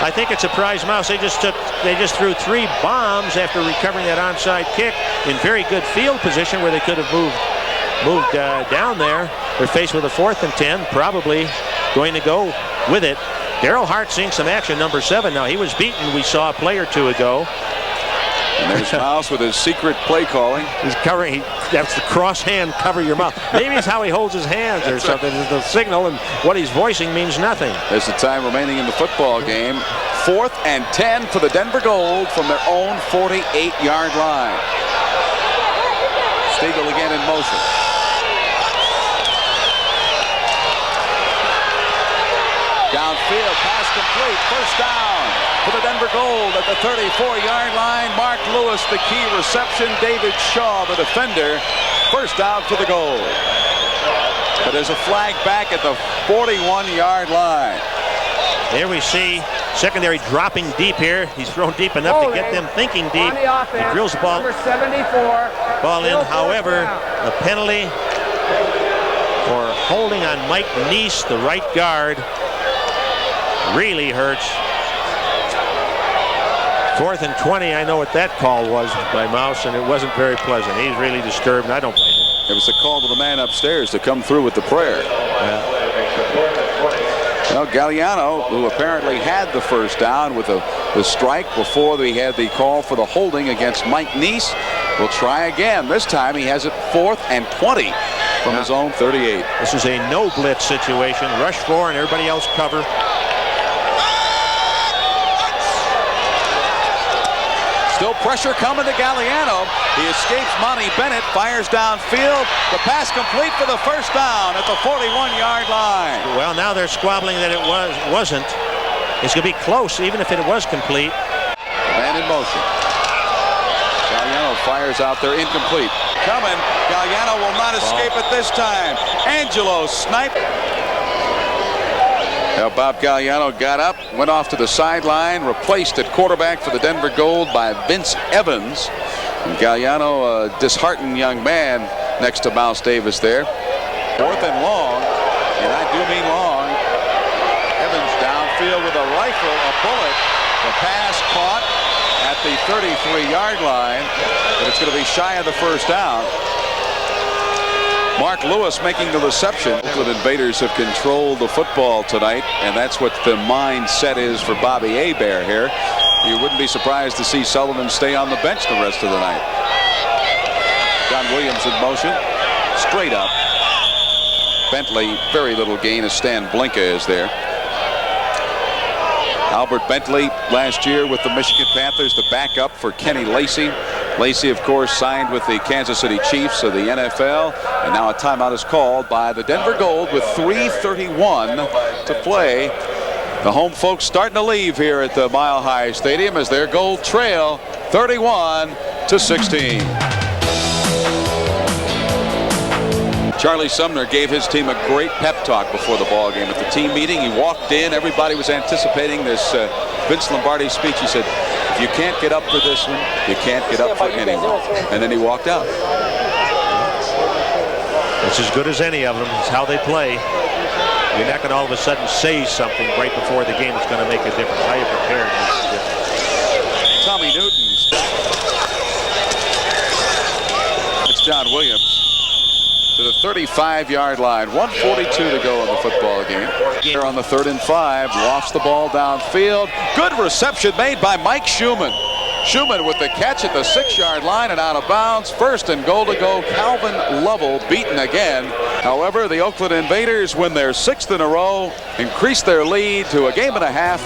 I think it surprised Mouse. They just threw 3 bombs after recovering that onside kick in very good field position where they could have moved down there. They're faced with a 4th and 10, probably going to go with it. Daryl Hart seeing some action, number 7. Now, he was beaten, we saw a play or 2 ago. And there's Mouse with his secret play calling. He's covering, that's the cross hand, cover your mouth. Maybe it's how he holds his hands or something. It's the signal, and what he's voicing means nothing. There's the time remaining in the football game. 4th and 10 for the Denver Gold from their own 48-yard line. Stegall again in motion. Downfield, pass complete, 1st down for the Denver Gold at the 34-yard line. Mark Lewis, the key reception. David Shaw, the defender. 1st down for the Gold. But there's a flag back at the 41-yard line. There we see secondary dropping deep here. He's thrown deep enough to get them thinking deep. He drills the ball, number 74, ball in. However, the penalty for holding on Mike Neese, the right guard, really hurts. 4th and 20, I know what that call was by Mouse, and it wasn't very pleasant. He's really disturbed, and I don't blame him. It was a call to the man upstairs to come through with the prayer. Well, Galliano, who apparently had the first down with the strike before we had the call for the holding against Mike Neese, will try again. This time he has it 4th and 20 from his own 38. This is a no blitz situation. Rush 4 and everybody else cover. Still pressure coming to Galliano. He escapes Monty Bennett, fires downfield. The pass complete for the first down at the 41-yard line. Well, now they're squabbling that it wasn't. It's going to be close, even if it was complete. Man in motion. Galliano fires out there, incomplete. Coming. Galliano will not escape it this time. Angelo Snipes. Now Bob Galliano got up, went off to the sideline, replaced at quarterback for the Denver Gold by Vince Evans. And Galliano, a disheartened young man next to Mouse Davis there. 4th and long, and I do mean long. Evans downfield with a rifle, a bullet. The pass caught at the 33-yard line, but it's going to be shy of the first down. Mark Lewis making the reception. Oakland Invaders have controlled the football tonight, and that's what the mindset is for Bobby Hebert here. You wouldn't be surprised to see Sullivan stay on the bench the rest of the night. John Williams in motion. Straight up. Bentley, very little gain as Stan Blinka is there. Albert Bentley last year with the Michigan Panthers, the backup for Kenny Lacy. Lacy, of course, signed with the Kansas City Chiefs of the NFL, and now a timeout is called by the Denver Gold with 3:31 to play. The home folks starting to leave here at the Mile High Stadium as their Gold trail 31-16. Charlie Sumner gave his team a great pep talk before the ball game at the team meeting. He walked in, everybody was anticipating this Vince Lombardi speech. He said, "If you can't get up for this one, you can't get up for anyone." And then he walked out. It's as good as any of them. It's how they play. You're not going to all of a sudden say something right before the game that's going to make a difference. How you prepare makes a difference. Tommy Newton's. It's John Williams to the 35-yard line. 1:42 to go in the football game. Here on the 3rd and 5, lofts the ball downfield. Good reception made by Mike Schumann. Schumann with the catch at the 6-yard line and out of bounds. 1st and goal to go. Calvin Lovell beaten again. However, the Oakland Invaders win their 6th in a row, increase their lead to a game and a half.